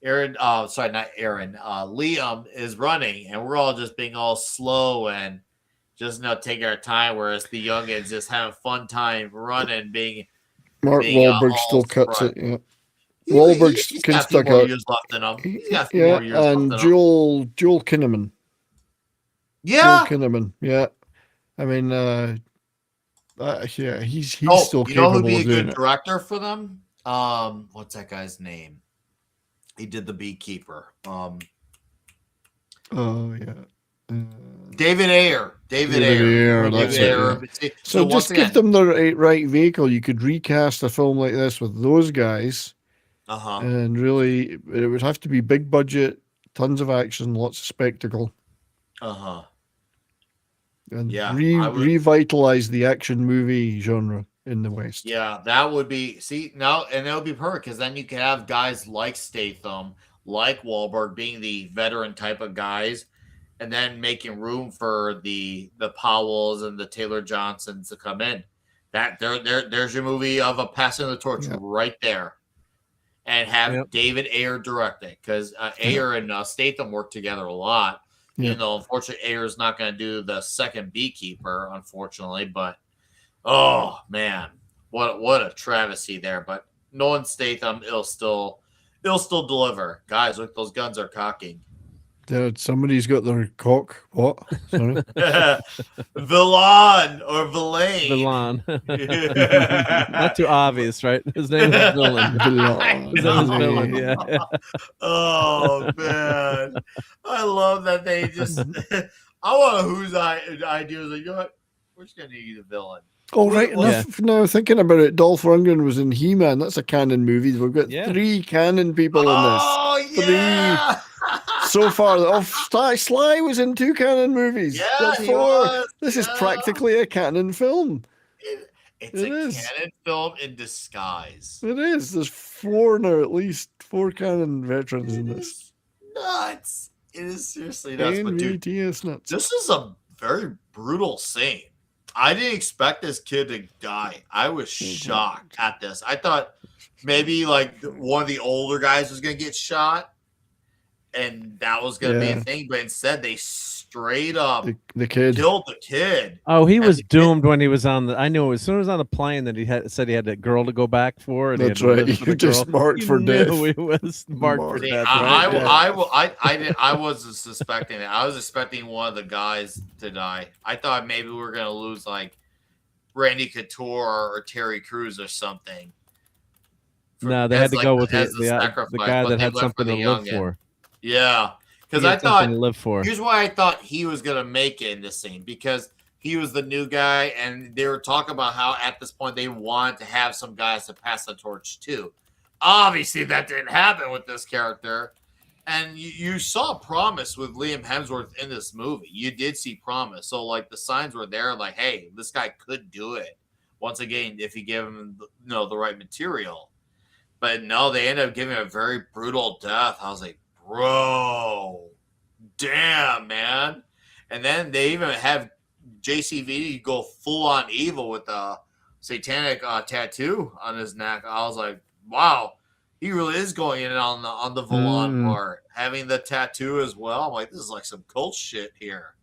Aaron. Sorry, not Aaron. Liam is running, and we're all just being all slow and just taking our time. Whereas the youngins just having fun time running, being Mark being, Wahlberg all still cuts sprite. it. Yeah. Wahlberg he's can got a few stick more out. years left in him. He's got a few Yeah, more years and left in him. Joel Kinnaman. Yeah. Joel Kinnaman. Yeah. I mean, yeah, he's still you know capable who'd be a of doing good it. director for them? What's that guy's name? He did the Beekeeper. Oh yeah. David Ayer. David Ayer, that's it, yeah. See, So once just give them the right vehicle. You could recast a film like this with those guys, Uh-huh. and really, it would have to be big budget, tons of action, lots of spectacle, Uh-huh. and Yeah, I would- revitalize the action movie genre in the West. Yeah, that would be now, and that would be perfect because then you could have guys like Statham, like Wahlberg being the veteran type of guys, and then making room for the Powells and the Taylor Johnsons to come in. That there's your movie of a passing the torch Yeah. right there, and have Yep. David Ayer direct it because Ayer and Statham work together a lot. Yeah. You know, unfortunately, Ayer's not going to do the second Beekeeper, unfortunately, but. Oh man, what a travesty there! But knowing Statham, it'll still deliver. Guys, look, those guns are cocking. Dude, somebody's got their cock. What? Sorry. Villan or Villain. Villan. Not too obvious, right? His name is Villain. His name is Villain, yeah. Oh man, I love that they just. I want to know whose idea was like, you know what? We're just gonna need a villain. Oh, right enough. Now thinking about it, Dolph Lundgren was in He-Man. That's a canon movie. We've got 3 canon people in this. Oh yeah. 3 so far. Oh, Sly was in 2 canon movies. Yeah, That's he 4. was. This is practically a canon film. It's a canon film in disguise. It is. There's 4 now, at least 4 canon veterans in this. Nuts. It is seriously nuts. But dude, nuts. This is a very brutal scene. I didn't expect this kid to die. I was shocked at this. I thought maybe like one of the older guys was going to get shot, and that was going to be a thing. But instead, they straight up the kid killed the kid. Oh, he was doomed when he was on the. I knew as soon as on the plane that he said he had that girl to go back for. And that's right. You just marked for death. He was marked for death. I wasn't suspecting it. I was expecting one of the guys to die. I thought maybe we were going to lose like Randy Couture or Terry Crews or something. No, they had to go with the guy that had something to live for. Yeah. Because I thought, to live for. Here's why I thought he was going to make it in this scene, because he was the new guy, and they were talking about how at this point they wanted to have some guys to pass the torch to. Obviously, that didn't happen with this character, and you saw promise with Liam Hemsworth in this movie. You did see promise, so like the signs were there, like, hey, this guy could do it. Once again, if you give him the right material, but no, they ended up giving him a very brutal death. I was like, bro, damn, man. And then they even have JCVD go full on evil with a satanic tattoo on his neck. I was like, wow, he really is going in on the Vallon part, having the tattoo as well. I'm like, this is like some cult shit here.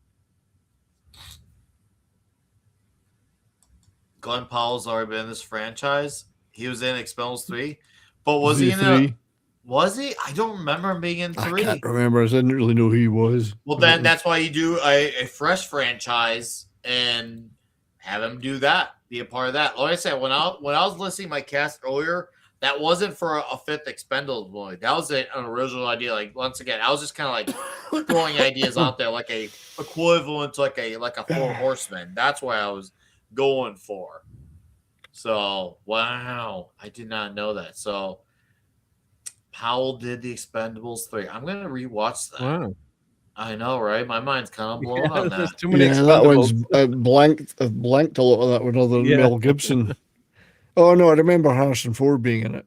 Glenn Powell's already been in this franchise. He was in Expendables 3, but was he in 3? Was he? I don't remember him being in 3. I can't remember. I didn't really know who he was. Well, then that's why you do a fresh franchise and have him do that, be a part of that. Like I said, when I was listing my cast earlier, that wasn't for a 5th Expendables movie. That was an original idea. Like, once again, I was just kind of like throwing ideas out there, like a equivalent to like a 4 Horsemen. That's what I was going for. So, wow, I did not know that. So, Powell did the Expendables 3. I'm going to rewatch that. Wow. I know, right? My mind's kind of blown on that. Too many that one's blanked a lot of that one other than Mel Gibson. Oh, no, I remember Harrison Ford being in it.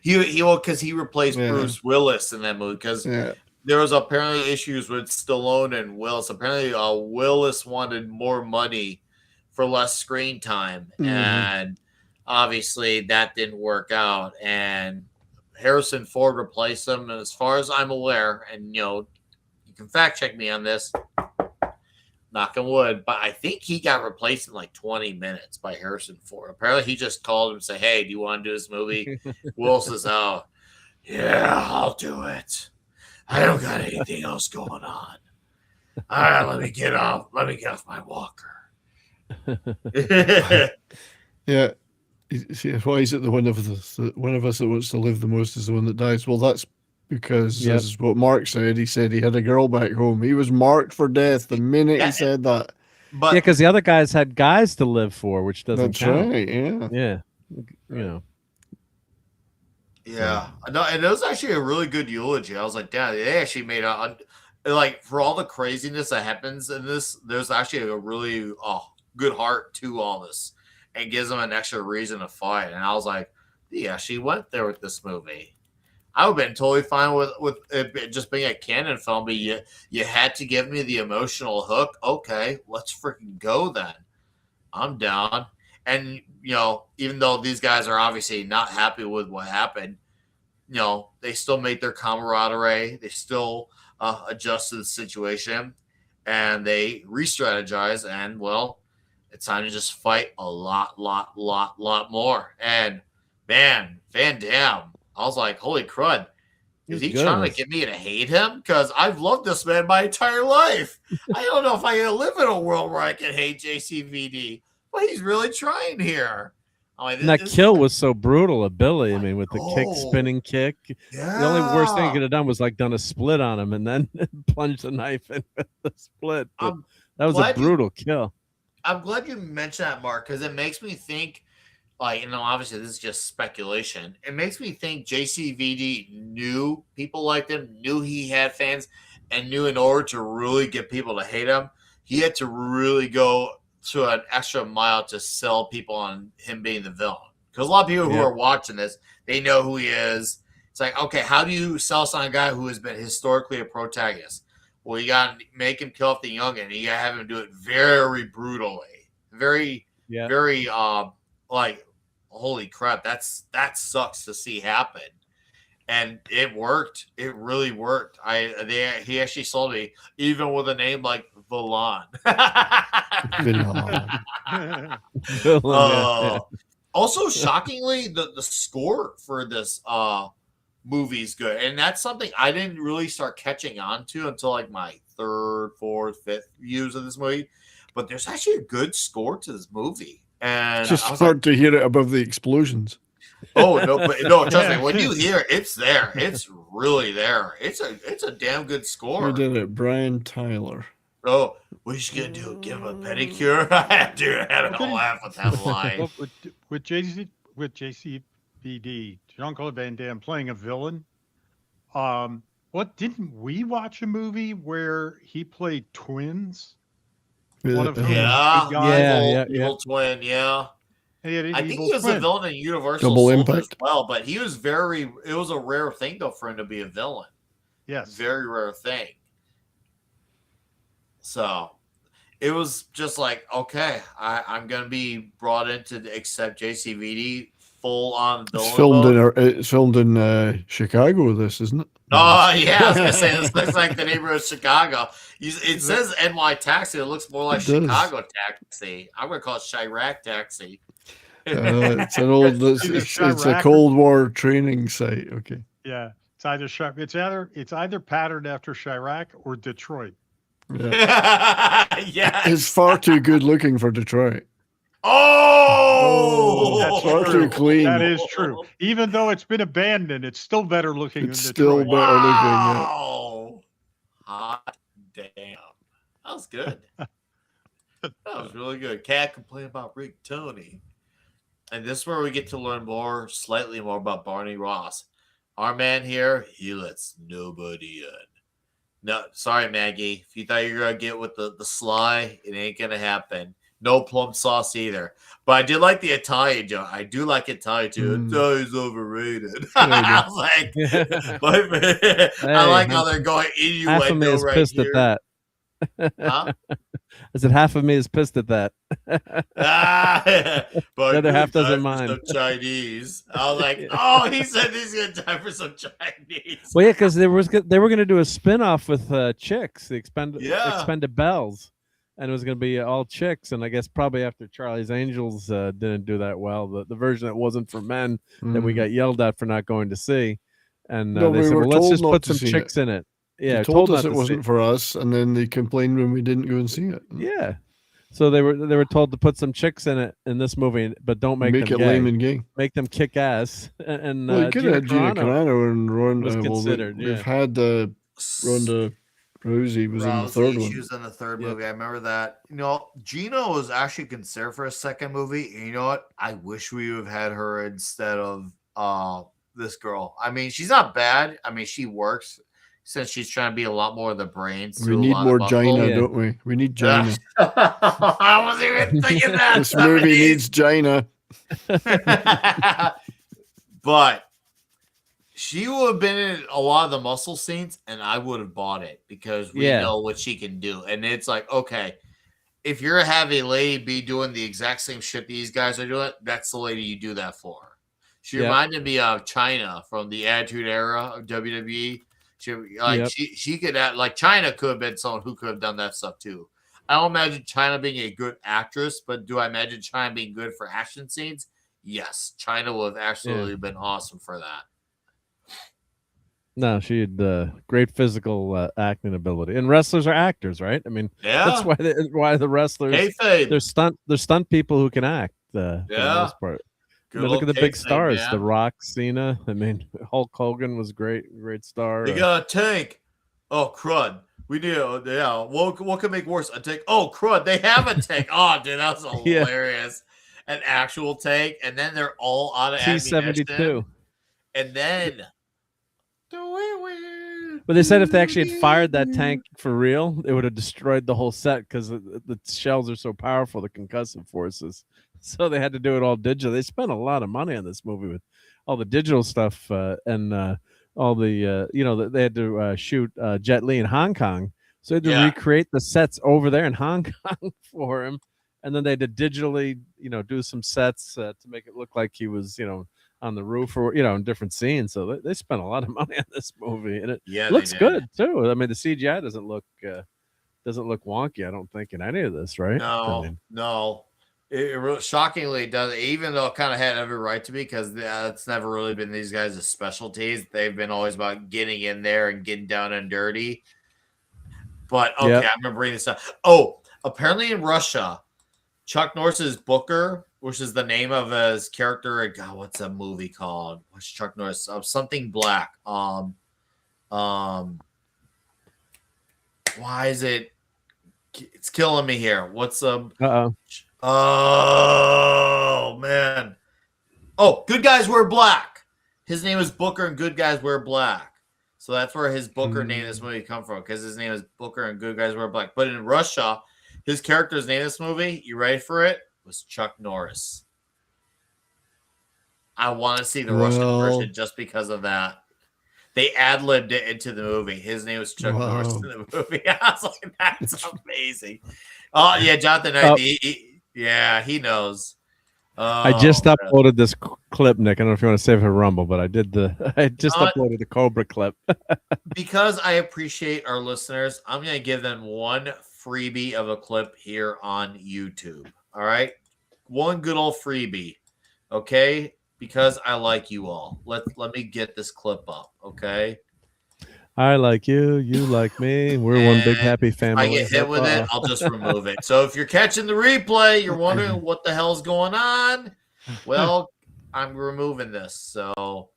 Because he replaced Bruce Willis in that movie. Because there was apparently issues with Stallone and Willis. Apparently, Willis wanted more money for less screen time. And obviously, that didn't work out. And Harrison Ford replaced him, and as far as I'm aware, and you can fact check me on this, knock on wood, but I think he got replaced in like 20 minutes by Harrison Ford. Apparently, he just called him and said, "Hey, do you want to do this movie?" Will says, "Oh, yeah, I'll do it. I don't got anything else going on. All right, let me get off my walker." Yeah. See, why is it the one of us that wants to live the most is the one that dies? Well, that's because this is what Mark said. He said he had a girl back home. He was marked for death the minute he said that. But because the other guys had guys to live for, which doesn't count. Right, yeah. Yeah. No, and it was actually a really good eulogy. I was like, damn, they actually made like, for all the craziness that happens in this, there's actually a really good heart to all this. And gives them an extra reason to fight. And I was like, yeah, she went there with this movie. I would have been totally fine with it just being a canon film, but you had to give me the emotional hook. Okay, let's freaking go then. I'm down. And, even though these guys are obviously not happy with what happened, they still make their camaraderie. They still adjust to the situation. And they re-strategize. And, well, it's time to just fight a lot more. And, man, Van Damme, I was like, holy crud. Is he trying to get me to hate him? Because I've loved this man my entire life. I don't know if I can live in a world where I can hate JCVD, but he's really trying here. I'm like, And that this is kill like- was so brutal of Billy. I mean, with the kick, know. spinning kick. yeah. The only worst thing he could have done was like done a split on him and then plunged the knife in with the split. But I'm that was a glad you- brutal kill. I'm glad you mentioned that, Mark, because it makes me think, like, obviously this is just speculation. It makes me think JCVD knew people liked him, knew he had fans, and knew in order to really get people to hate him, he had to really go to an extra mile to sell people on him being the villain. Because a lot of people who Yeah. are watching this, they know who he is. It's like, okay, how do you sell on a guy who has been historically a protagonist? Well, you got to make him kill off the youngin. You got to have him do it very brutally, very, Yeah. very, like, holy crap, that sucks to see happen. And it worked. It really worked. He actually sold me, even with a name like Villan. Villain. Also, shockingly, the score for this movie is good, and that's something I didn't really start catching on to until like my third, fourth, fifth views of this movie. But there's actually a good score to this movie, and Just I was hard to hear it above the explosions. oh no, but no, trust me, when you hear it, it's there. It's really there. It's a damn good score. Who did it? Brian Tyler. Oh, what you gonna do? Give him a pedicure? Dude, I had a laugh with that line. Well, with JCVD, Jean-Claude Van Damme playing a villain. What didn't we watch a movie where he played twins? One of whom was Yeah, a good guy. evil twin. Yeah, He had an I think evil he was twin. a villain in Universal Double Soldier as Impact. well, but he was very. It was a rare thing though for him to be a villain. Yes. Very rare thing. So it was just like, okay, I'm gonna be brought in to accept JCVD full on villain. It's filmed in Chicago. This isn't it? Oh yeah, I was gonna say this looks like the neighborhood of Chicago. It says NY Taxi. It looks more like It does. Chicago Taxi. I'm gonna call it Chirac Taxi. It's an old. It's a Chirac. Cold War training site. Okay. Yeah. It's either it's either patterned after Chirac or Detroit. Yeah. Yes. It's far too good looking for Detroit. Oh, That's Far true. too clean. That is true. Even though it's been abandoned, it's still better looking It's than still Detroit. better looking. Yeah. Wow. Hot damn. That was good. That was really good. Can't complain about Rick Tony. And this is where we get to learn slightly more about Barney Ross. Our man here, he lets nobody in. No, sorry, Maggie. If you thought you were going to get with the sly, it ain't going to happen. No plum sauce either. But I did like the Italian joke. I do like Italian too. Italian's overrated. I was like, I like how they're going Half of me innuendo is right pissed here. at that. Huh? I said half of me is pissed at that. But The other half doesn't time for mind. some Chinese. I was like, oh, he said he's gonna die for some Chinese. Well, yeah, because they were going to do a spin-off with chicks, the Yeah. Expendables, and it was going to be all chicks. And I guess probably after Charlie's Angels didn't do that well, the version that wasn't for men that we got yelled at for not going to see, and No, they we said, were well, let's told just not put to some see chicks in it. Yeah, They told us not it to wasn't see. for us, and then they complained when we didn't go and see it. Yeah, so they were told to put some chicks in it in this movie, but don't make them it gay. lame and gay. Make them kick ass. And Well, you could have had Gina Carano and Ronda. was Well, considered, we've yeah. had Ronda Rousey was in the third She one. was in the third Yep. movie. I remember that. Gina was actually considered for a second movie. And you know what? I wish we would have had her instead of this girl. I mean, she's not bad. I mean, she works since she's trying to be a lot more of the brains. We to a need lot more of Gina, Yeah. don't we? We need Gina. I wasn't even thinking that. This movie needs Gina. But she would have been in a lot of the muscle scenes, and I would have bought it because we Yeah. know what she can do. And it's like, okay, if you're to have a lady be doing the exact same shit these guys are doing, that's the lady you do that for. She Yep. reminded me of China from the Attitude Era of WWE. She could act like China could have been someone who could have done that stuff too. I don't imagine China being a good actress, but do I imagine China being good for action scenes? Yes, China would have absolutely been awesome for that. No, she had great physical acting ability, and wrestlers are actors, right? I mean, Yeah, that's why the wrestlers kayfabe. they're stunt people who can act. For the Yeah. most part. I mean, look at the big stars. The Rock, Cena. I mean, Hulk Hogan was great star. They got a tank. Oh, crud. We need, what could make worse? A tank. Oh, crud. They have a tank. Oh, dude, that was hilarious. An actual tank. And then they're all out of T-72. And then. But they said if they actually had fired that tank for real, it would have destroyed the whole set because the shells are so powerful, the concussive forces. So they had to do it all digital. They spent a lot of money on this movie with all the digital stuff and all the, they had to shoot Jet Li in Hong Kong. So they had to recreate the sets over there in Hong Kong for him. And then they had to digitally, do some sets to make it look like he was, on the roof or, in different scenes. So they spent a lot of money on this movie. And it looks good, too. I mean, the CGI doesn't look wonky, I don't think, in any of this, right? No. It really, shockingly does, even though it kind of had every right to be, because it's never really been these guys' specialties. They've been always about getting in there and getting down and dirty. But okay, I'm gonna bring this up. Oh, apparently in Russia, Chuck Norris's Booker, which is the name of his character. God, what's that movie called? What's Chuck Norris? Something Black. Why is it? It's killing me here. What's Oh, man. Oh, Good Guys Wear Black. His name is Booker and Good Guys Wear Black. So that's where his Booker name in this movie come from, because his name is Booker and Good Guys Wear Black. But in Russia, his character's name in this movie, you ready for it? Was Chuck Norris. I want to see the Russian version just because of that. They ad-libbed it into the movie. His name was Chuck Norris in the movie. I was like, that's amazing. Oh, yeah, Jonathan, he knows. I just uploaded this clip, Nick. I don't know if you want to save it for Rumble, but I just uploaded the Cobra clip. Because I appreciate our listeners, I'm going to give them one freebie of a clip here on YouTube. All right? One good old freebie. Okay? Because I like you all. Let me get this clip up, okay? I like you, you like me. We're one big happy family. If I get hit with it, I'll just remove it. So if you're catching the replay, you're wondering what the hell's going on. Well, I'm removing this. So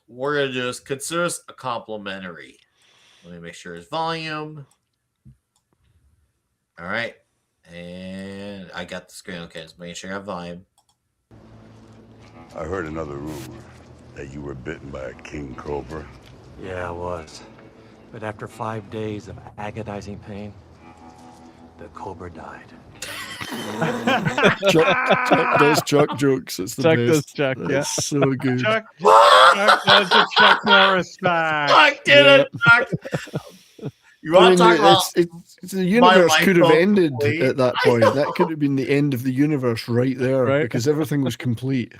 we're going to just consider this a complimentary. Let me make sure it's volume. All right. And I got the screen. Okay, just making sure I have volume. I heard another rumor that you were bitten by a king cobra. Yeah, I was. But after 5 days of agonizing pain, the cobra died. Chuck does Chuck jokes. It's the Chuck best. does Chuck, That's so good. Chuck does the Chuck Norris fact. Chuck did it, Chuck. You want to talk about the universe life could have goes ended complete? at that point. That could have been the end of the universe right there, Right. because everything was complete.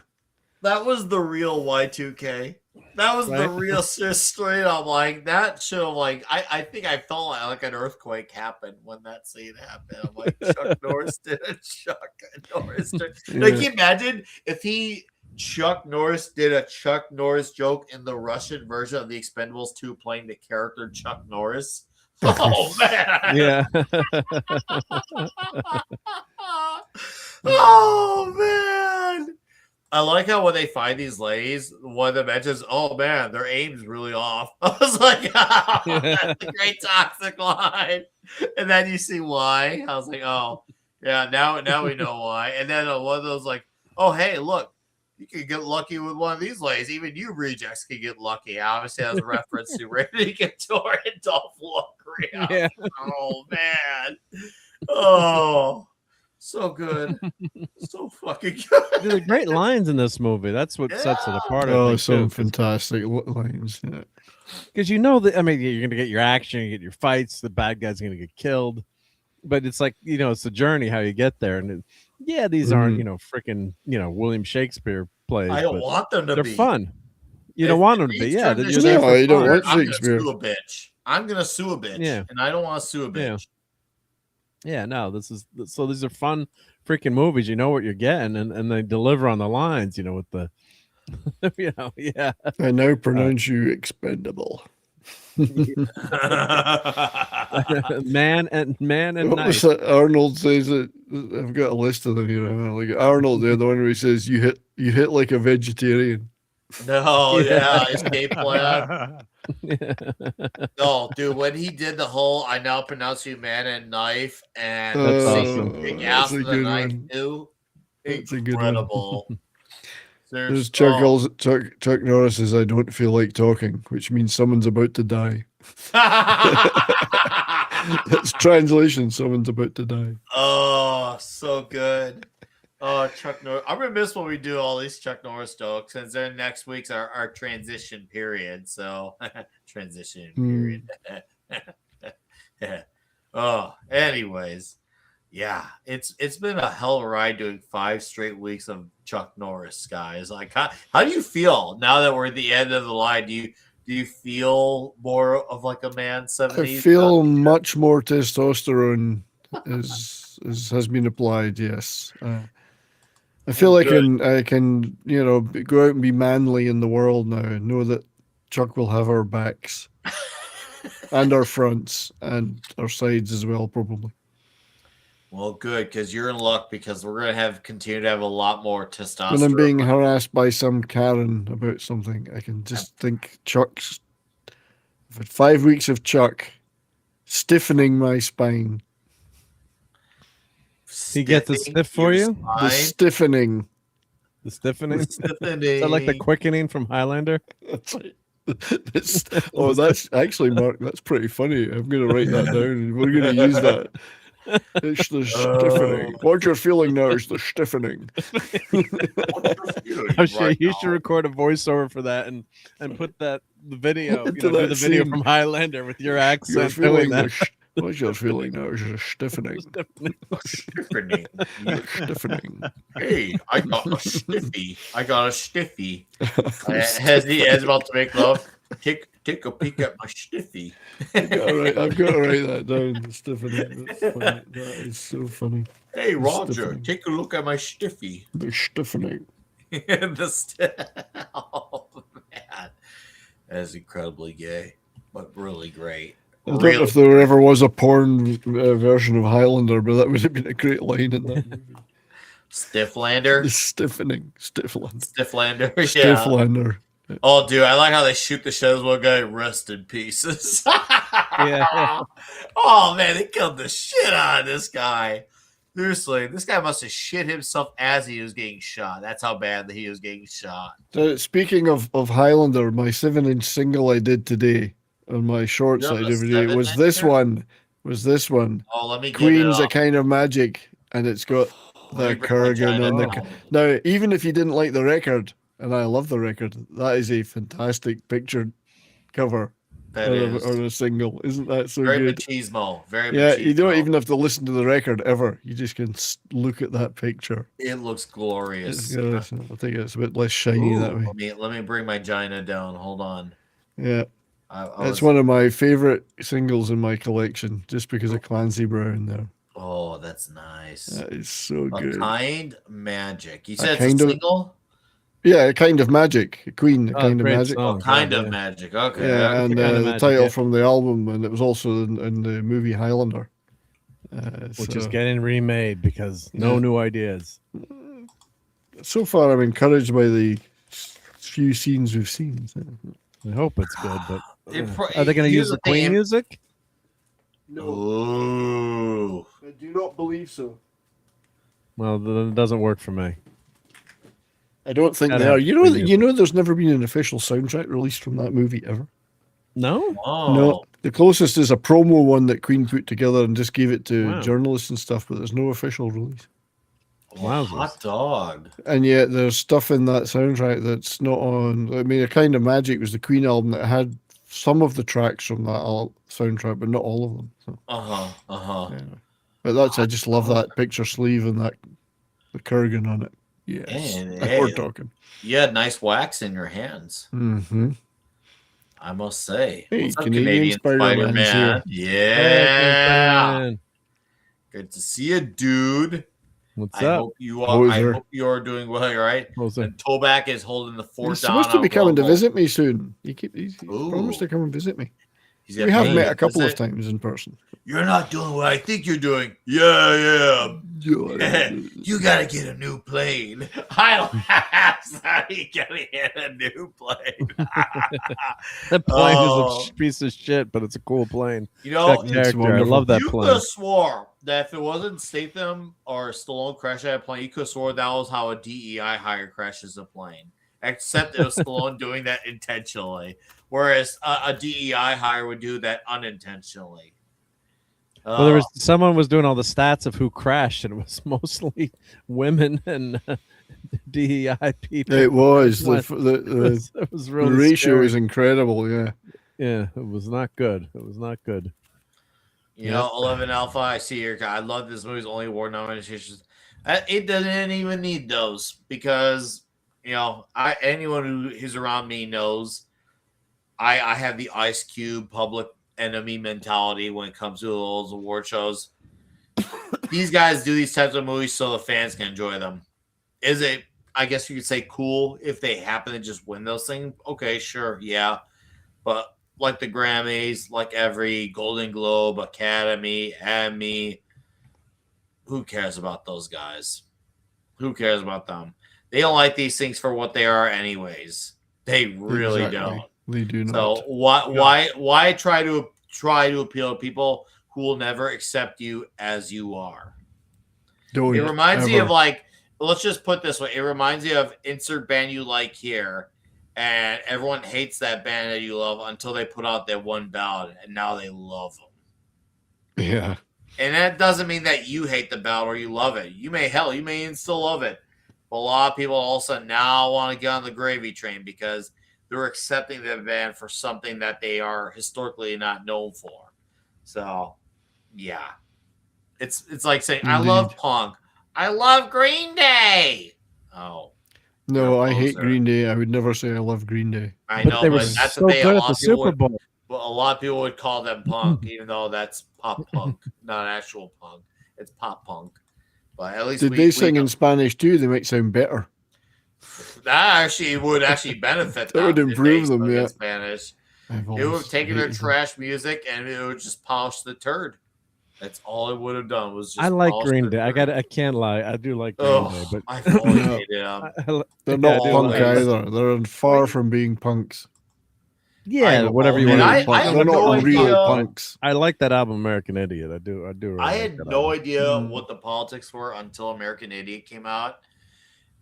That was the real Y2K. That was the real straight up, like, that should have, like, I think I felt like an earthquake happened when that scene happened. I'm like, Chuck Norris did it. Chuck Norris did. Like, can you imagine if Chuck Norris did a Chuck Norris joke in the Russian version of the Expendables 2 playing the character Chuck Norris? Oh, man. Yeah. Oh, man. I like how when they find these ladies, one of them mentions, "Oh man, their aim's really off." I was like, "Oh, that's a great toxic line." And then you see why. I was like, "Oh, yeah, now we know why." And then one of those like, "Oh hey, look, you can get lucky with one of these ladies. Even you rejects can get lucky." Obviously, that was a reference to Randy Couture and Dolph Lundgren. Yeah. Oh man, oh. So good. So fucking good. There's great lines in this movie. That's what sets it apart. Oh, some fantastic lines. Because that, I mean, you're going to get your action, you get your fights, the bad guy's going to get killed. But it's like, it's a journey how you get there. And these aren't, freaking, William Shakespeare plays. I don't want them to be. They're fun. You don't want them to be. Yeah. You don't want Shakespeare. I'm going to sue a bitch. Yeah. And I don't want to sue a bitch. Yeah, no, these are fun freaking movies. You know what you're getting, and they deliver on the lines, with the, yeah. I now pronounce you expendable. Man and What was knife. that Arnold says it? I've got a list of them here. Like Arnold, the one where he says you hit like a vegetarian. No, Yeah. yeah, escape plan. No, dude, when he did the whole "I now pronounce you man and knife" and That's singing awesome. "Big That's Ass a of the good Knife" one. too, That's a good one. incredible. There's There's Chuck Norris says, "I don't feel like talking," which means someone's about to die. That's translation. Someone's about to die. Oh, so good. Oh, Chuck Norris. I'm remiss when we do all these Chuck Norris jokes, since then next week's our transition period. So transition period. Oh, anyways. Yeah, it's been a hell of a ride doing 5 straight weeks of Chuck Norris, guys. Like how do you feel now that we're at the end of the line? Do you feel more of like a man 70s? I feel much more testosterone has been applied. Yes, I feel I can go out and be manly in the world now. And know that Chuck will have our backs and our fronts and our sides as well, probably. Well, good, because you're in luck, because we're gonna continue to have a lot more testosterone. When I'm being harassed by some Karen about something, I can just think Chuck's. I've had 5 weeks of Chuck stiffening my spine. He gets a stiff for you? The stiffening. The stiffening? Is Stiffening. that like the quickening from Highlander? That's right. That's actually, Mark, that's pretty funny. I'm going to write that down. We're going to use that. It's the stiffening. What you're feeling now is the stiffening. I'm sure you should record a voiceover for that and put the video, Into do that the video scene. from Highlander with your accent. You're feeling doing that. what you're feeling now is a stiffening. Stiffening. Stiffening. Hey, I got a stiffy. As he is about to make love, take a peek at my stiffy. I've got to write that down. The stiffening. That's funny. That is so funny. Hey, The Roger, stiffening. take a look at my stiffy. The stiffening. Oh, man. That is incredibly gay, but really great. I don't know if there ever was a porn version of Highlander, but that would have been a great line in that movie. Stifflander? The stiffening. Stifflander, yeah. Stifflander. Oh, dude, I like how they shoot the shows one guy rest in pieces. Yeah. Oh, man, they killed the shit out of this guy. Seriously, this guy must have shit himself as he was getting shot. That's how bad he was getting shot. Speaking of Highlander, my 7-inch single I did today on my short You have side a every day was 7-incher? this one. Oh, let me get Queen's it A up. Kind of Magic, and it's got Let me the bring my Kurgan China on the. down. Now, even if you didn't like the record, and I love the record, that is a fantastic picture cover That is. on a single. Isn't that so Very good? machismo. Very Yeah, machismo. you don't even have to listen to the record ever. You just can look at that picture. It looks glorious. I think it's a bit less shiny Ooh, that way. let me bring my Gina down. Hold on. Yeah. I It's one of my favorite singles in my collection, just because of Clancy Brown there. Oh, that's nice. That is so A good. Kind Magic. You A said it's Kind a of- single? Yeah, A Kind of Magic. Queen, A Oh, Kind of great Magic. song. Kind Yeah, of yeah. Magic. Okay. Yeah, okay. and Kind of the Magic, title yeah. from the album, and it was also in the movie Highlander. Which is so- getting remade because no Yeah. new ideas. So far, I'm encouraged by the few scenes we've seen. I hope it's good, but It are they going to here's use the thing, Queen music? Ooh. I do not believe so. Well, then it doesn't work for me. I don't think Gotta they are. have You Queen know, there's never been an official soundtrack released from that movie ever. No? Oh. No, the closest is a promo one that Queen put together and just gave it to Wow. journalists and stuff, but there's no official release. Wowzers. Hot dog. And yet there's stuff in that soundtrack that's not on. I mean, A Kind of Magic was the Queen album that had some of the tracks from that soundtrack, but not all of them. So, Uh-huh. but I just love that picture sleeve and the Kurgan on it. Yes, Hey, we're talking. You had nice wax in your hands, Mm-hmm. I must say. Hey, What's up, Canadian Spider-Man's Spider-Man? here. Yeah. Hey, Good to see you, dude. What's I up? hope you are. I Hoser. hope you are doing well. You're right. Hoser. And Toback is holding the fort He's down. supposed to be on coming to Rumble. visit me soon. He's promised Ooh. to come and visit me. He's We gonna have pay met you a couple of visit. times in person. You're not doing what I think you're doing. Yeah. Yeah. You gotta get a new plane. I laugh. Sorry, you gotta get a new plane. That plane Oh. is a piece of shit, but it's a cool plane. You It's know, got It's character. I wonderful. love that you could plane. have swore that if it wasn't Statham or Stallone crashing that plane, you could have swore that was how a DEI hire crashes a plane. Except it was Stallone doing that intentionally, whereas a DEI hire would do that unintentionally. Well, there was someone was doing all the stats of who crashed, and it was mostly women and DEI people. It was. It was The really ratio scary. is incredible, yeah. Yeah, it was not good. It was not good. You know, 11 Alpha, I see your guy. I love this movie's only award nominations. It doesn't even need those because, you know, anyone who is around me knows I have the Ice Cube public enemy mentality when it comes to those award shows. These guys do these types of movies so the fans can enjoy them. Is it, I guess you could say, cool if they happen to just win those things? Okay, sure, yeah. But like the Grammys, like every Golden Globe, Academy, Emmy, who cares about those guys? Who cares about them? They don't like these things for what they are, anyways. They really Exactly. don't. They do not. So why try to appeal to people who will never accept you as you are? Don't It reminds me ever. of, like, let's just put it this way. It reminds me of insert band you like here, and everyone hates that band that you love until they put out their one ballad, and now they love them. Yeah. And that doesn't mean that you hate the ballad or you love it. You may even still love it. But a lot of people all of a sudden now want to get on the gravy train because they're accepting the band for something that they are historically not known for. So, yeah. It's like saying, I love Indeed. punk. I love Green Day. Oh. No, You're a I hate poser. Green Day. I would never say I love Green Day. I But know, they were but that's so the thing. good A at lot the of people Super Bowl. Well, a lot of people would call them punk, even though that's pop punk, not actual punk. It's pop punk. But at least Did we they sing know. in Spanish too? They might sound better. That actually would benefit That them. would if they improve them, spoke in yeah. Spanish. I've It would have always taken their hated them. trash music and it would just polish the turd. That's all it would have done was just. I like polish Green the Day. turd. I can't lie. I do like Green Oh, Day, but I've always No. hated them. They're yeah, not I do punk like- always. either. They're far from being punks. Yeah, I- whatever you and want. I to had They're no not real idea- punks. I like that album, American Idiot. I do. Really I like had that no album. idea what the politics were until American Idiot came out,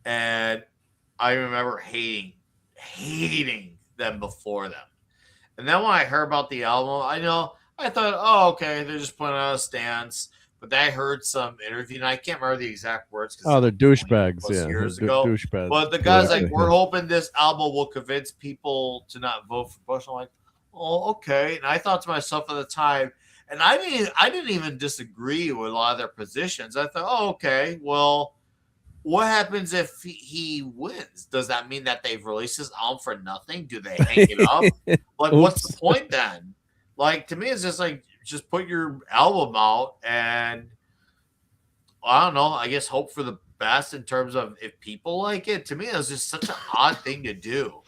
and I remember hating them before them. And then when I heard about the album, I thought, oh, okay, they're just putting on a stance. But then I heard some interview, and I can't remember the exact words. 'cause Oh, they're it was 20 douchebags. plus Yeah, years they're ago. douchebags. But the guy's like, Politically, we're yeah. hoping this album will convince people to not vote for Bush. I'm like, oh, okay. And I thought to myself at the time, and I didn't even disagree with a lot of their positions. I thought, oh, okay, well, what happens if he wins? Does that mean that they've released this album for nothing? Do they hang it up? Like, what's the Oops. point then? Like, to me, it's just like, just put your album out and I don't know, I guess hope for the best in terms of if people like it. To me, it was just such an odd thing to do.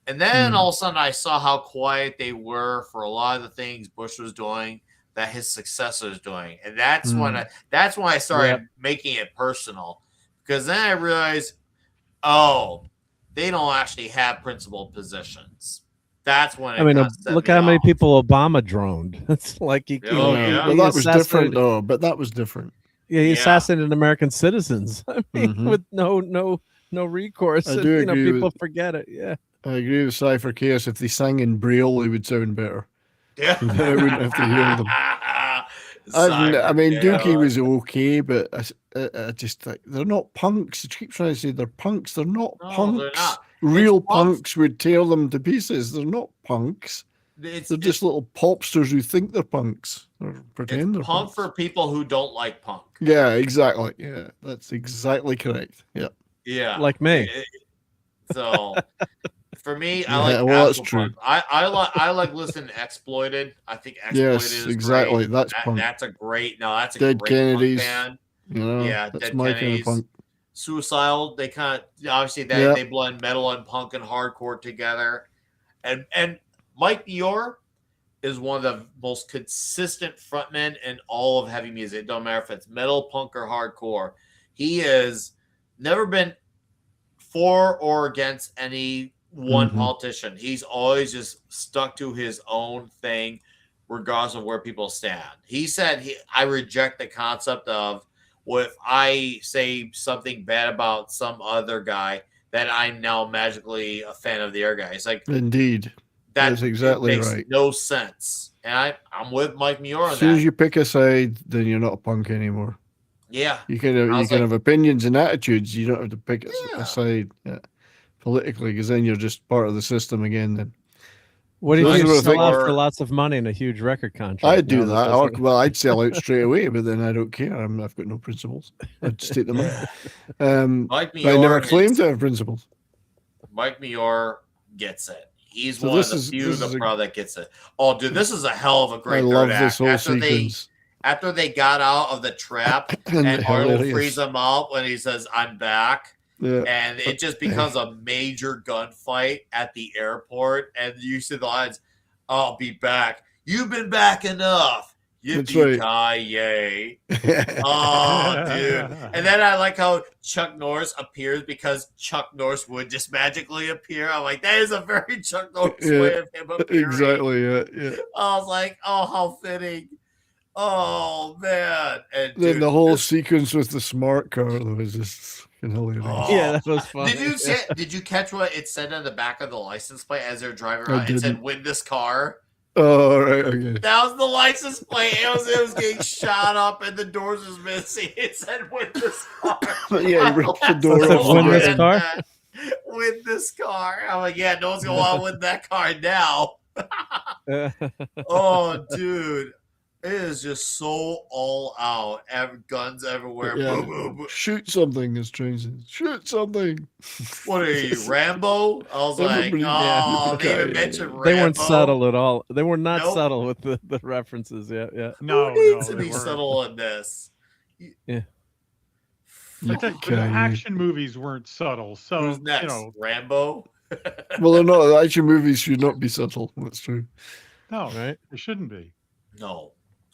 And then all of a sudden I saw how quiet they were for a lot of the things Bush was doing that his successor is doing. And that's when I started making it personal. Because then I realized, oh, they don't actually have principled positions. That's when look how many people Obama droned. It's like he Oh, yeah. Well, that was different, assassinated- though. But that was different. Yeah, he Yeah. assassinated American citizens. I mean, Mhm. with no recourse. I And, do agree people with- forget it. Yeah. I agree with Cypher Chaos. If they sang in Braille, they would sound better. Yeah. I wouldn't have to hear them. I mean, Dookie was okay, but I just like they're not punks. I keep trying to say they're punks. They're not No, punks. they're not. Real It's punks. punks would tear them to pieces. They're not punks. It's They're just little popsters who think they're punks or pretend they're punk punks. for people who don't like punk. Yeah, exactly. Yeah, that's exactly correct. Yeah. Yeah. Like me. So for me, I Yeah, like well, that's actual punk. true. I like listening to Exploited. I think Exploited Yes, is exactly. great. That's punk. That's a great Dead great Kennedys. punk band. You know, Yeah, that's Dead my kind of Kennedys. punk. Suicidal, they kind of obviously they blend metal and punk and hardcore together. And Mike Muir is one of the most consistent frontmen in all of heavy music. It don't matter if it's metal, punk, or hardcore. He has never been for or against any one politician. He's always just stuck to his own thing, regardless of where people stand. He said, I reject the concept of, well, if I say something bad about some other guy, that I'm now magically a fan of the other guy. It's like, Indeed. That's exactly makes right. no sense. And I'm with Mike Muir on that. As soon as you pick a side, then you're not a punk anymore. Yeah. You can have opinions and attitudes. You don't have to pick a side politically, because then you're just part of the system again. Then. What So do you this is sell what I out think- for lots of money and a huge record contract? I'd do No, that. doesn't- Well, I'd sell out straight away, but then I don't care. I've got no principles. I'd just take the money. Mike But I never Muir claimed to have principles. Mike Muir gets it. He's So one of this the is- few this the is a- pro that gets it. Oh, dude, this is a hell of a I great love third this act. whole sequence. After they got out of the trap And and Arnold hilarious. frees him up when he says, I'm back. Yeah. And it just becomes a major gunfight at the airport. And you see the lines, I'll be back. You've been back enough. That's Yippee-ki-yay. Oh, dude. And then I like how Chuck Norris appears because Chuck Norris would just magically appear. I'm like, that is a very Chuck Norris way of him appearing. Exactly. Yeah. I was like, oh, how fitting. Oh, man. And Then dude, the whole sequence with the smart car though is just fucking hilarious. Oh. Yeah, that was fun. Did you catch what it said on the back of the license plate as they're driving I around? It said, didn't. win this car. Oh, right. Okay. That was the license plate. It was getting shot up and the doors was missing. It said, win this car. But yeah, he ripped the door Does it off. win this the- car? Win this car. I'm like, yeah, no one's going to want to win that car now. Oh, dude. It is just so all out. Guns everywhere. Yeah. Boom, boom, boom. Shoot something, as Train says. Shoot something. What are you, Rambo? I was like, Everybody- oh, they even Yeah. mentioned Rambo. They weren't subtle at all. They were not Nope. subtle with the references. Yeah. No, Who needs to they be weren't. subtle in this? But the Okay. action movies weren't subtle, so Who's next? you know, Rambo? Well, they're not. Action movies should not be subtle. That's true. no, Right. it shouldn't be. No.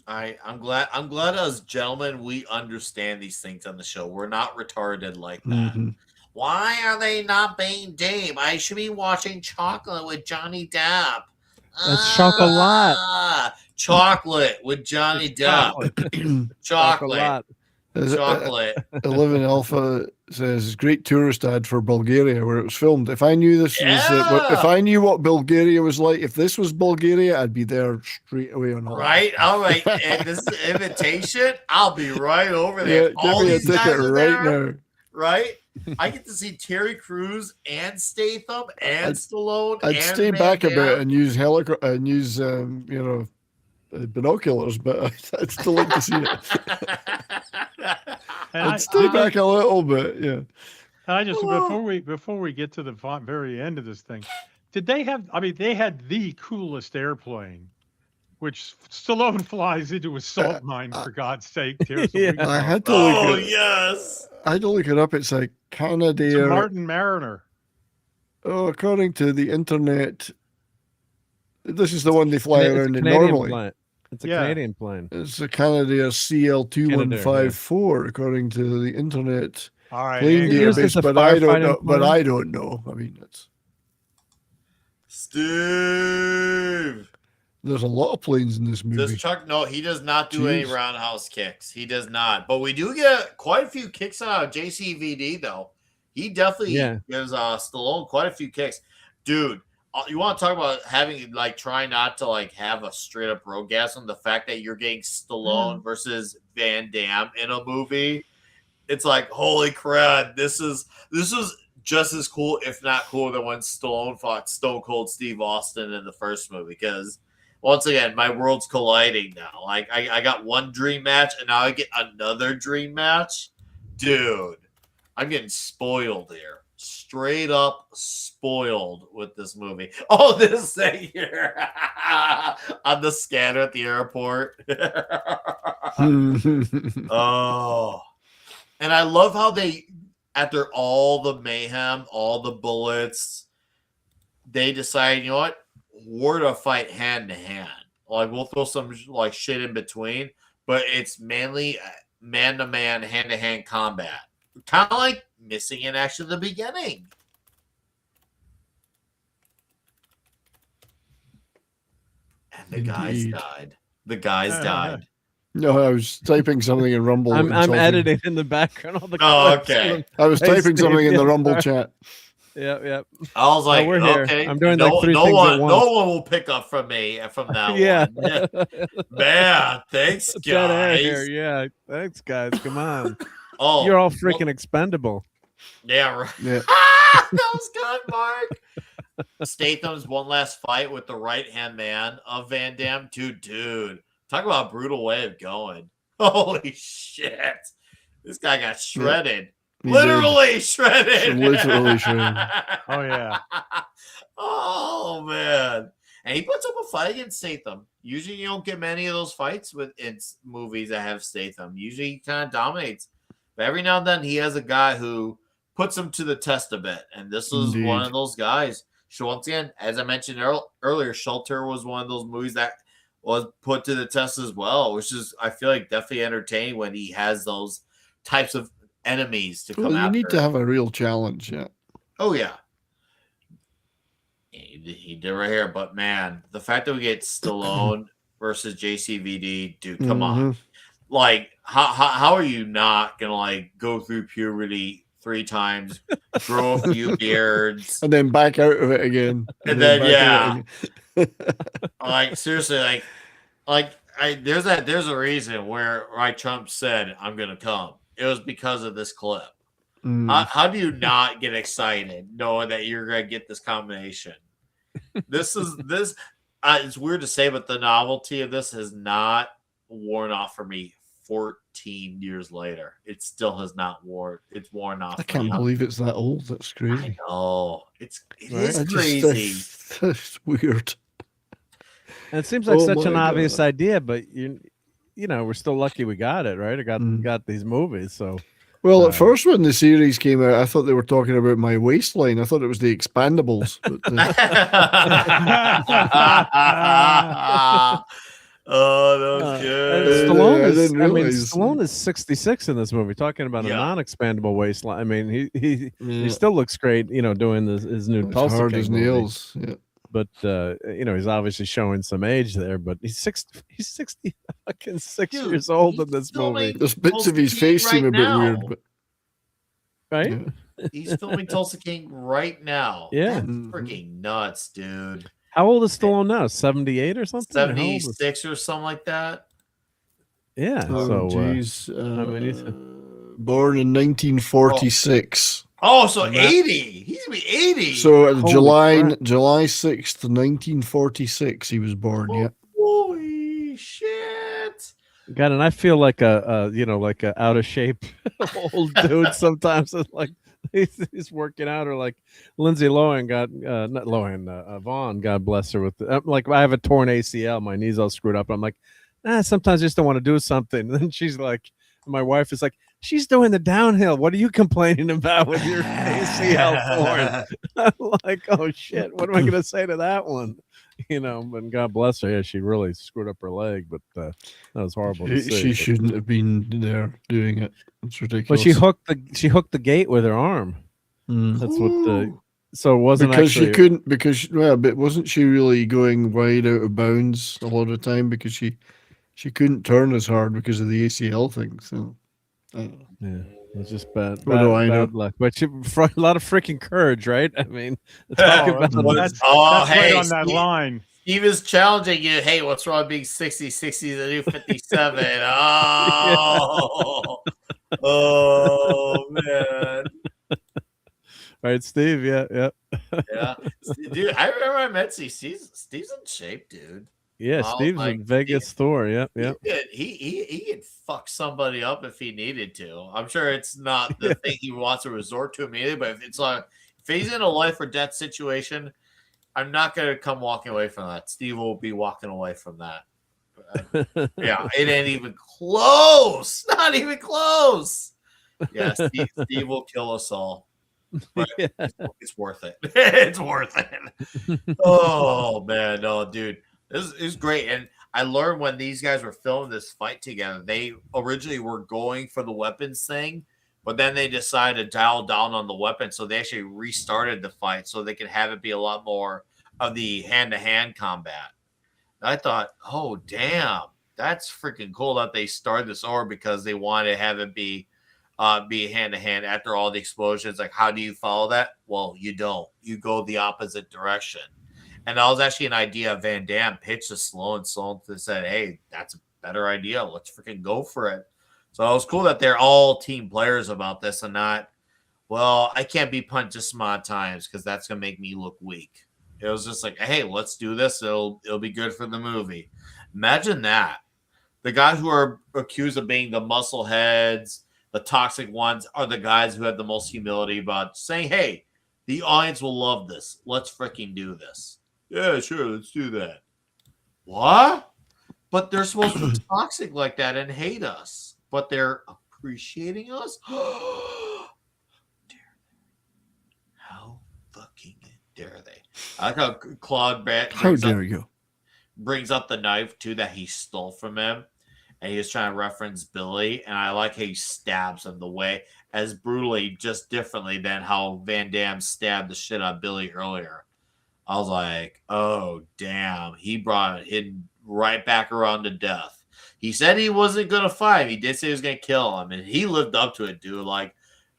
I'm glad as gentlemen we understand these things on the show. We're not retarded like that. Mhm. Why are they not being Dave? I should be watching Chocolate with Johnny Depp. That's Chocolat. Chocolate with Johnny Depp. Chocolate. As- Chocolate. 11 Alpha says great tourist ad for Bulgaria where it was filmed. If I knew this was if I knew what Bulgaria was like, if this was Bulgaria, I'd be there straight away on holiday. Right? All right. And this is an invitation. I'll be right over there. Yeah, All give me a these guys ticket are right there, now. right? I get to see Terry Crews and Statham and Stallone. I'd and stay Van back a bit Damme. and use binoculars, but I'd still like to see it. And I'd stay back a little bit, yeah. I just before we get to the very end of this thing, did they have? I mean, they had the coolest airplane, which Stallone flies into a salt mine for God's sake. Yeah. I had to look Oh, it. yes. I had to look it up. It's like Canadair. Martin Mariner. Oh, according to the internet, this is the one they fly It's a around in Canadian normally. plane. It's a Yeah. Canadian plane. It's a Canadair CL2154, according to the internet All right, plane Andy. Used as database. a But I don't know. firefighting But plane? I don't know. I mean, Steve. there's a lot of planes in this movie. Does Chuck? No, he does not do any Jeez. roundhouse kicks. He does not. But we do get quite a few kicks out of JCVD, though. He definitely gives Stallone quite a few kicks. Dude, you want to talk about having, like, trying not to, like, have a straight-up orgasm? The fact that you're getting Stallone versus Van Damme in a movie, it's like, holy crap, this is just as cool, if not cooler, than when Stallone fought Stone Cold Steve Austin in the first movie. Because once again, my world's colliding now. Like I got one dream match, and now I get another dream match. Dude, I'm getting spoiled here. Straight up spoiled with this movie. Oh, this thing here on the scanner at the airport. Oh. And I love how they, after all the mayhem, all the bullets, they decide, you know what? We're to fight hand to hand. Like, we'll throw some like shit in between, but it's mainly man to man, hand to hand combat. Kind of like missing in action at the beginning. And the guys Indeed. died. The guys died. No, I was typing something in Rumble. I'm insulting- editing in the background all the Oh, clips. okay. I was Hey, typing something Steve, in the yeah, Rumble sorry. chat. Yep. I was like, we're here. okay, I'm doing no, like three no things one, at once. no one will pick up from me from that Yeah. one. Man, thanks, Dead air guys. here. Yeah. Thanks, guys. Come on. Oh, You're all freaking expendable. yeah, right. Yeah. That was good, Mark. Statham's one last fight with the right hand man of Van Damme. Dude, talk about a brutal way of going. Holy shit. This guy got shredded. He Literally shredded. Literally shredded. Oh, yeah. Oh man. And he puts up a fight against Statham. Usually you don't get many of those fights in movies that have Statham. Usually he kind of dominates. But every now and then he has a guy who puts him to the test a bit. And this is Indeed. one of those guys. So once again, as I mentioned earlier, Shelter was one of those movies that was put to the test as well, which is, I feel like, definitely entertaining when he has those types of enemies to come Well, you after. need to have a real challenge, yeah. Oh, yeah. He did right here, but man, the fact that we get Stallone versus JCVD, dude, come on. Like, how are you not gonna like go through puberty 3 times, grow a few beards, And then back out of it again. and then back out of it again. like seriously, there's a reason where Trump said I'm gonna come. It was because of this clip. How do you not get excited knowing that you're going to get this combination? This. It's weird to say, but the novelty of this has not worn off for me 14 years later. It still has not worn. It's worn off. I can't believe it's that old. That's crazy. I know. It Right? is crazy. That's weird. And it seems like Oh such an my obvious God. idea, but you know, we're still lucky we got it, right? I got these movies, so Well, at first when the series came out, I thought they were talking about my waistline. I thought it was the Expendables. But, Oh, that was good. And Stallone I is, didn't I mean, realize. Stallone is 66 in this movie. Talking about Yeah. a non-expandable waistline. I mean, he Yeah. still looks great, you know, doing his new It's Tulsa hard King as movie. nails. Yeah. But you know, he's obviously showing some age there. But he's 60 fucking 6 Dude, years old he's in this still movie, making There's bits of his Tulsa King face seem a right bit now. weird, but right? yeah. He's filming Tulsa King right now. Yeah. That's Mhm. freaking nuts, dude. How old is Stallone now? 78 or something? How old is- 76 or something like that. Yeah. Oh, so geez. mean, he's- Born in 1946. Oh, so And that- 80. He's gonna be 80. So Holy July crap. July 6th, 1946, he was born. Yeah. Holy shit. God, and I feel like a you know, like a out of shape old dude sometimes. It's like he's working out, or like Lindsay Lohan got not Lohan, Vaughn, God bless her, with like I have a torn ACL, my knee's all screwed up. I'm like, sometimes I just don't want to do something. And then she's like, my wife is like, she's doing the downhill. What are you complaining about with your ACL torn? I'm like, oh shit, what am I gonna say to that one? You know, but God bless her. Yeah, she really screwed up her leg, but that was horrible to see. She but- shouldn't have been there doing it. It's Well, ridiculous. she hooked the gate with her arm. Mm. That's what the so it wasn't Because actually she couldn't, but wasn't she really going wide out of bounds a lot of time because she couldn't turn as hard because of the ACL thing. So I don't know. Yeah, it was just bad. What do I know? bad luck. But she, a lot of freaking courage, right? I mean, talk Oh, about What's- that's hey, right on that Steve- line. Steve is challenging you. Hey, what's wrong with being 60? 60 is the new 57. Oh, oh man. right, Steve. Yeah. Yeah. Dude, I remember I met Steve. Steve's in shape, dude. Yeah, Oh, Steve's like, in Vegas Thor. Yep. He could fuck somebody up if he needed to. I'm sure it's not the thing he wants to resort to immediately, but if it's like if he's in a life or death situation, I'm not gonna come walking away from that. Steve will be walking away from that. Yeah, it ain't even close. Not even close. Yeah, Steve will kill us all. But Yeah. it's worth it. It's worth it. Oh man, no, dude, this is great. And I learned when these guys were filming this fight together, they originally were going for the weapons thing, but then they decided to dial down on the weapons, so they actually restarted the fight so they could have it be a lot more of the hand-to-hand combat. And I thought, oh damn, that's freaking cool that they started this over because they wanted to have it be hand to hand after all the explosions. Like, how do you follow that? Well, you don't. You go the opposite direction. And that was actually an idea Van Damme pitched to Stallone, and Stallone said, "Hey, that's a better idea. Let's freaking go for it." So it was cool that they're all team players about this and not, well, I can't be punched this amount of times because that's gonna make me look weak. It was just like, hey, let's do this. It'll be good for the movie. Imagine that. The guys who are accused of being the muscle heads, the toxic ones, are the guys who have the most humility about saying, hey, the audience will love this. Let's freaking do this. Yeah, sure, let's do that. What? But they're supposed to be toxic like that and hate us, but they're appreciating us? How fucking dare they? I like how Claude How dare you? Brings up the knife, too, that he stole from him. And he was trying to reference Billy, and I like how he stabs him the way as brutally, just differently than how Van Damme stabbed the shit out of Billy earlier. I was like, oh damn, he brought it right back around to death. He said he wasn't gonna fight. He did say he was gonna kill him, and he lived up to it, dude. Like,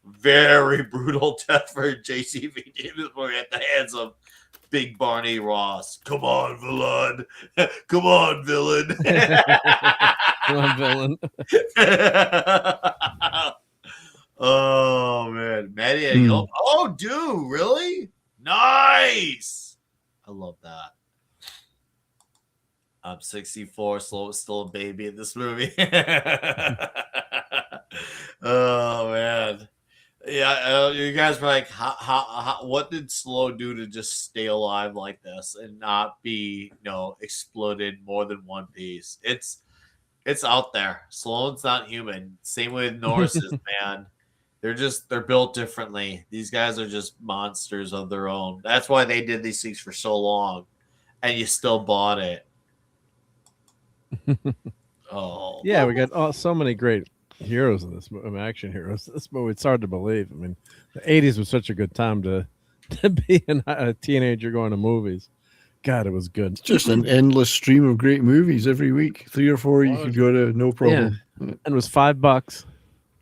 very brutal death for JCV Davis at the hands of Big Barney Ross. Come on, villain. Come on, villain. Come on, villain. Oh, man. Maddie, oh, dude, really? Nice. I love that. I'm 64, still a baby in this movie. Oh, man. Yeah, you guys were like, how, what did Slow do to just stay alive like this and not be, exploded more than one piece? It's out there. Stallone's not human. Same with Norse's, man. They're built differently. These guys are just monsters of their own. That's why they did these things for so long, and you still bought it. Oh, yeah, we got so many great heroes in this movie, action heroes. This movie, it's hard to believe. I mean, the 80s was such a good time to be a teenager going to movies. God, it was good. It's just an endless stream of great movies every week. 3 or 4 you could go to, no problem. Yeah. And it was $5.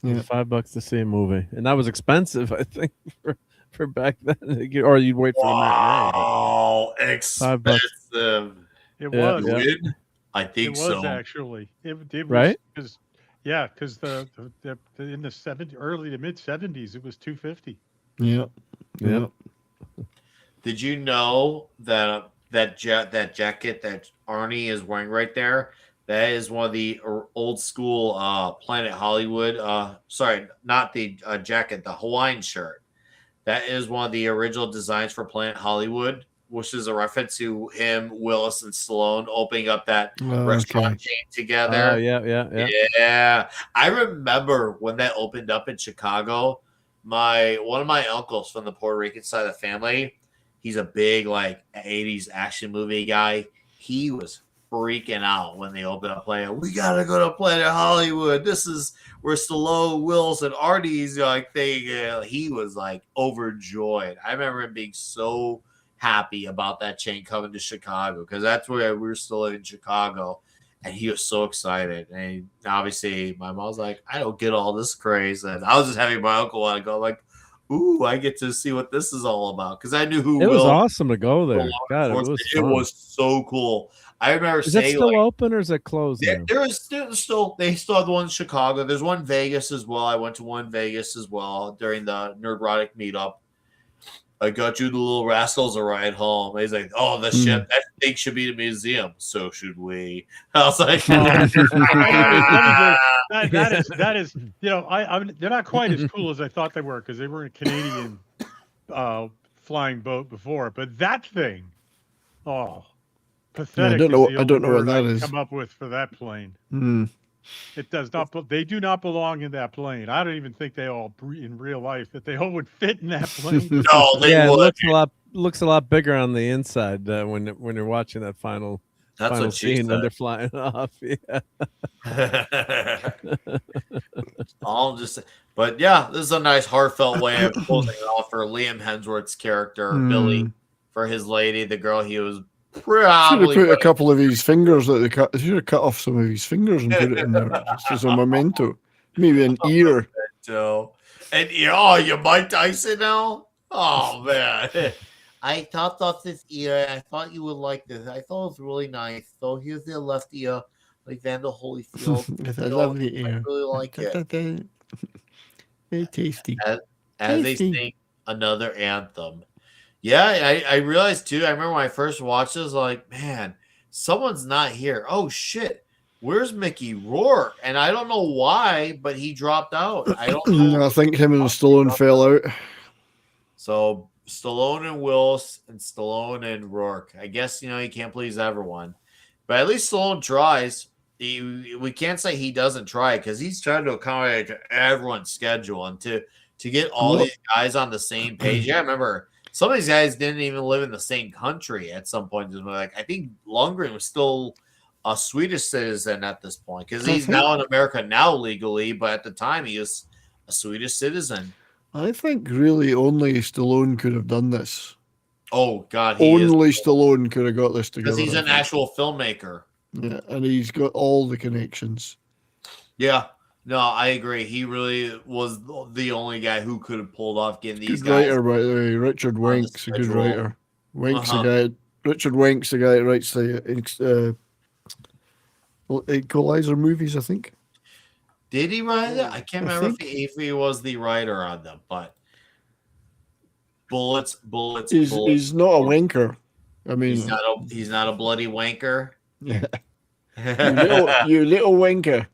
Yeah. It was $5 to see a movie, and that was expensive, I think, for back then. Or you'd wait for the matinee. Oh, expensive! It was. Yeah. I think so. It was actually. It was, right? Because the in the early to mid 70s, it was $250. Yeah. Did you know that jacket that Arnie is wearing right there? That is one of the old school Planet Hollywood. Sorry, not the jacket, the Hawaiian shirt. That is one of the original designs for Planet Hollywood, which is a reference to him, Willis, and Stallone opening up that restaurant chain together. Yeah. I remember when that opened up in Chicago. One of my uncles from the Puerto Rican side of the family, he's a big 80s action movie guy. He was freaking out when they opened up Planet. We gotta go to Planet Hollywood. This is where Stallone, Wills, and Artie's thing. He was overjoyed. I remember him being so happy about that chain coming to Chicago because that's where we were still in Chicago, and he was so excited. And obviously, my mom was like, "I don't get all this craze," and I was just having my uncle want to go ooh, I get to see what this is all about because I knew who. It was awesome to go there. God, it was so cool. I remember saying, "Is it still open or is it closed?" There is still they still have the one in Chicago. There's one in Vegas as well. I went to one in Vegas as well during the Nerdrotic meetup. I got you the little rascals a ride home. He's like, "Oh, that thing should be in a museum. So should we?" I was like, that is, they're not quite as cool as I thought they were because they were a Canadian flying boat before, but that thing, pathetic. I don't know what that is. Come up with for that plane. It does not. They do not belong in that plane. I don't even think they all in real life that they all would fit in that plane. No, they Yeah, would. it looks a lot bigger on the inside when you're watching that final That's what she scene when said. they're flying off. Yeah. I'll just, but yeah, this is a nice heartfelt way of closing it off for Liam Hemsworth's character, Billy, for his lady, the girl he was Should have probably put a couple of his fingers that they cut. They should have cut off some of his fingers and put it in there just as a memento. Maybe an ear. So, and oh, you Mike Tyson now? Oh man, I thought of this ear. I thought you would like this. I thought it was really nice. So here's the left ear, like Vander Holyfield. It's a lovely ear. I really like it. Very tasty. As they sing another anthem. Yeah, I realized too. I remember when I first watched this, like, man, someone's not here. Oh shit, where's Mickey Rourke? And I don't know why, but he dropped out. I don't know. I think him and Stallone fell out. So Stallone and Willis and Stallone and Rourke. I guess he can't please everyone, but at least Stallone tries. We can't say he doesn't try because he's trying to accommodate everyone's schedule and to get all these guys on the same page. Yeah, I remember some of these guys didn't even live in the same country at some point. Like I think Lundgren was still a Swedish citizen at this point because he's now in America now legally, but at the time he was a Swedish citizen. I think really only Stallone could have done this. Oh God, only Stallone could have got this together. Because he's an actual filmmaker. Yeah, and he's got all the connections. Yeah. No, I agree. He really was the only guy who could have pulled off getting these guys. Good writer, by the way. Richard Wenk's a good writer. Wenk's the guy. Richard Wenk's the guy that writes the Equalizer movies, I think. Did he write it? I can't remember if he was the writer on them, but bullets. He's not a wanker. I mean, he's not a bloody wanker. Yeah. you little wanker.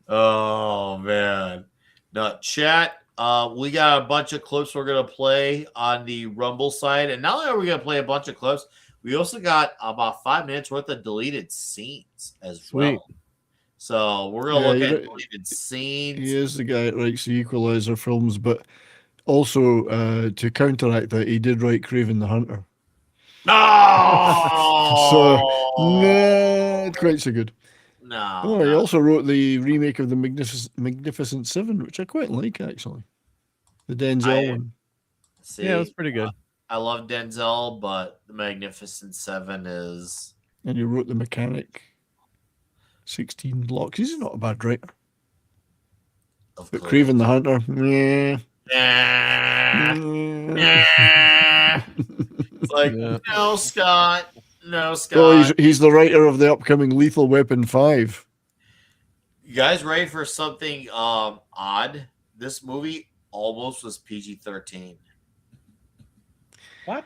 Oh man. Now chat. We got a bunch of clips we're gonna play on the Rumble side, and not only are we gonna play a bunch of clips, we also got about 5 minutes worth of deleted scenes as well. So we're gonna look at deleted scenes. He is the guy that writes the Equalizer films, but also to counteract that, he did write Craven the Hunter. No, so not quite so good. No. Oh, he also wrote the remake of the Magnificent Seven, which I quite like actually. The Denzel one. See, yeah, it was pretty good. I love Denzel, but the Magnificent Seven is. And he wrote The Mechanic. 16 Blocks. He's not a bad writer. But Craven the Hunter, It's like, no, Scott. No, Scott. Oh, he's the writer of the upcoming Lethal Weapon 5. You guys ready for something odd? This movie almost was PG-13. What?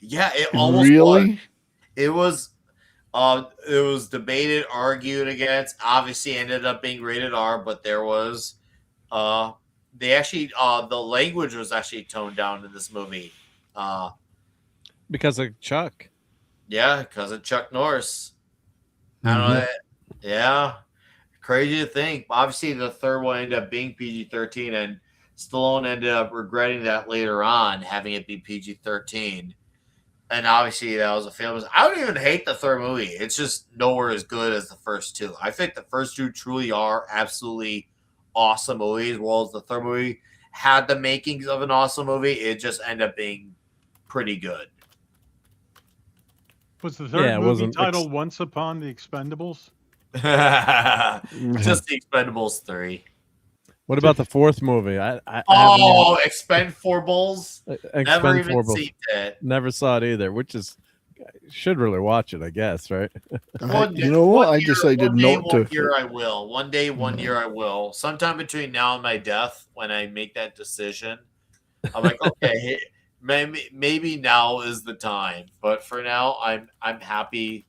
Yeah, it almost really was. It was debated, argued against. Obviously, ended up being rated R, but there was, they actually, the language was actually toned down in this movie, because of Chuck. Yeah, because of Chuck Norris. I don't know. Yeah, crazy to think. Obviously, the third one ended up being PG-13, and Stallone ended up regretting that later on, having it be PG-13. And obviously, that was a failure. I don't even hate the third movie. It's just nowhere as good as the first two. I think the first two truly are absolutely awesome movies, as well as the third movie had the makings of an awesome movie. It just ended up being pretty good. Was the third movie titled Once Upon the Expendables? Just the Expendables 3. What about the fourth movie? Expendables. Never even seen it. Never saw it either, which is should really watch it, I guess, right? You know what? I decided not to. One year I will. One day, 1 year I will. Sometime between now and my death, when I make that decision, I'm like, okay, maybe now is the time. But for now, I'm happy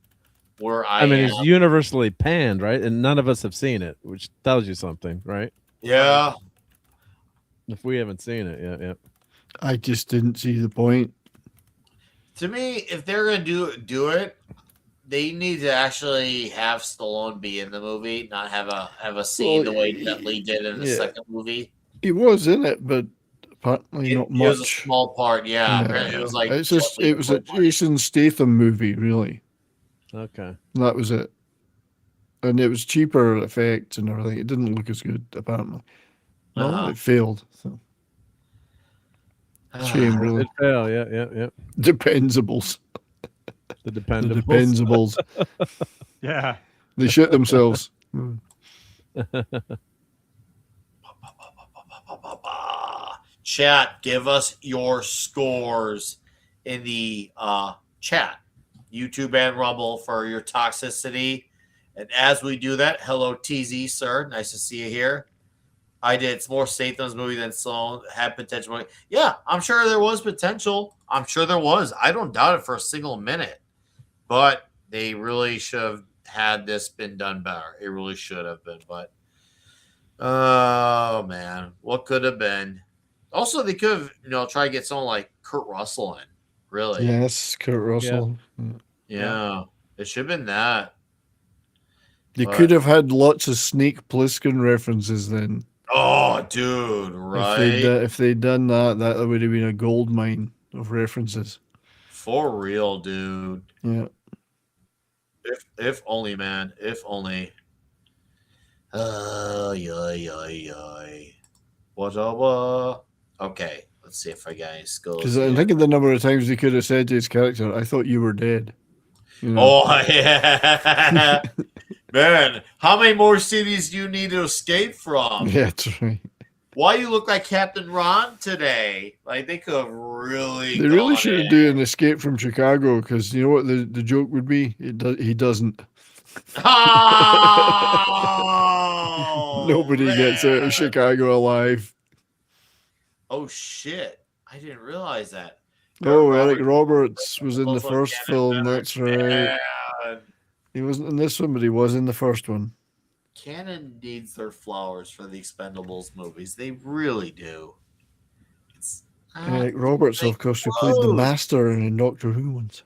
where I am. It's universally panned, right? And none of us have seen it, which tells you something, right? Yeah. If we haven't seen it, yeah. I just didn't see the point. To me, if they're gonna do it, they need to actually have Stallone be in the movie, not have a scene the way Jet Li did in the second movie. He was in it, but apparently not It was a much. small part, yeah. Apparently it was like It was a Jason Statham movie, really. Okay. That was it. And it was cheaper effects and everything. It didn't look as good, apparently. Well, it failed. So. Shame, really. It failed. Yeah. Dependables. The The Dependables. Dependables. Yeah. They shit themselves. Chat, give us your scores in the chat, YouTube and Rumble, for your toxicity. And as we do that, hello TZ, sir. Nice to see you here. I did. It's more Statham's movie than Sloan had potential. Yeah, I'm sure there was potential. I'm sure there was. I don't doubt it for a single minute. But they really should have had this been done better. It really should have been. But, oh, man. What could have been? Also, they could have, tried to get someone like Kurt Russell in. Really. Yes, Kurt Russell. Yeah. It should have been that. You could have had lots of Snake Plissken references then. Oh, dude, right? If they'd done that, that would have been a gold mine of references. For real, dude. Yeah. If only, man. If only. What? Okay, let's see if I got any skills. Because I'm thinking the number of times they could have said to his character, "I thought you were dead." You know? Oh yeah. Man, how many more cities do you need to escape from? Yeah, that's right. Why you look like Captain Ron today? Like they could have really. They really should do an escape from Chicago, because you know what the joke would be? He doesn't. Oh, nobody gets out of Chicago alive. Oh shit! I didn't realize that. Eric Roberts was in the first film. That's right. Man. He wasn't in this one, but he was in the first one. Canon needs their flowers for the Expendables movies. They really do. Eric Roberts, of course, who played the Master in Doctor Who ones.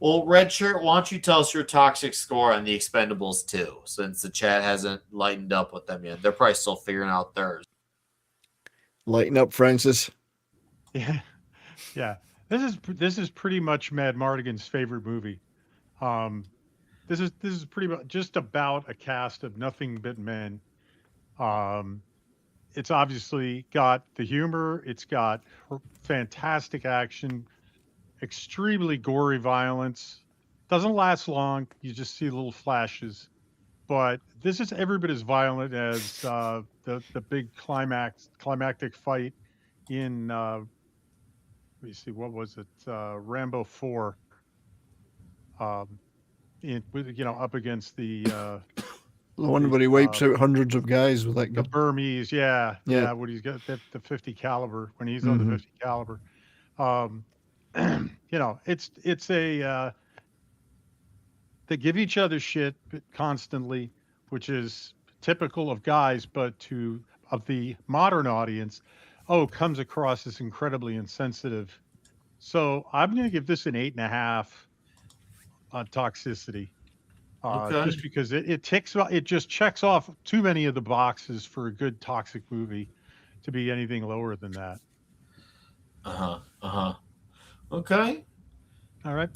Well, Red Shirt, why don't you tell us your toxic score on the Expendables 2, since the chat hasn't lightened up with them yet. They're probably still figuring out theirs. Lighten up, Francis. Yeah. This is pretty much Mad Mardigan's favorite movie. This is pretty much just about a cast of nothing but men. It's obviously got the humor. It's got fantastic action, extremely gory violence. Doesn't last long. You just see little flashes. But this is every bit as violent as the big climactic fight in let me see, what was it? Rambo 4. Up against the one where he wipes out hundreds of guys with that gun. The Burmese, yeah. When he's got the 50 caliber, when he's on the 50 caliber, it's a they give each other shit constantly, which is typical of guys, but of the modern audience, comes across as incredibly insensitive. So I'm going to give this an 8.5 on toxicity. Just because it just checks off too many of the boxes for a good toxic movie to be anything lower than that. Okay. All right.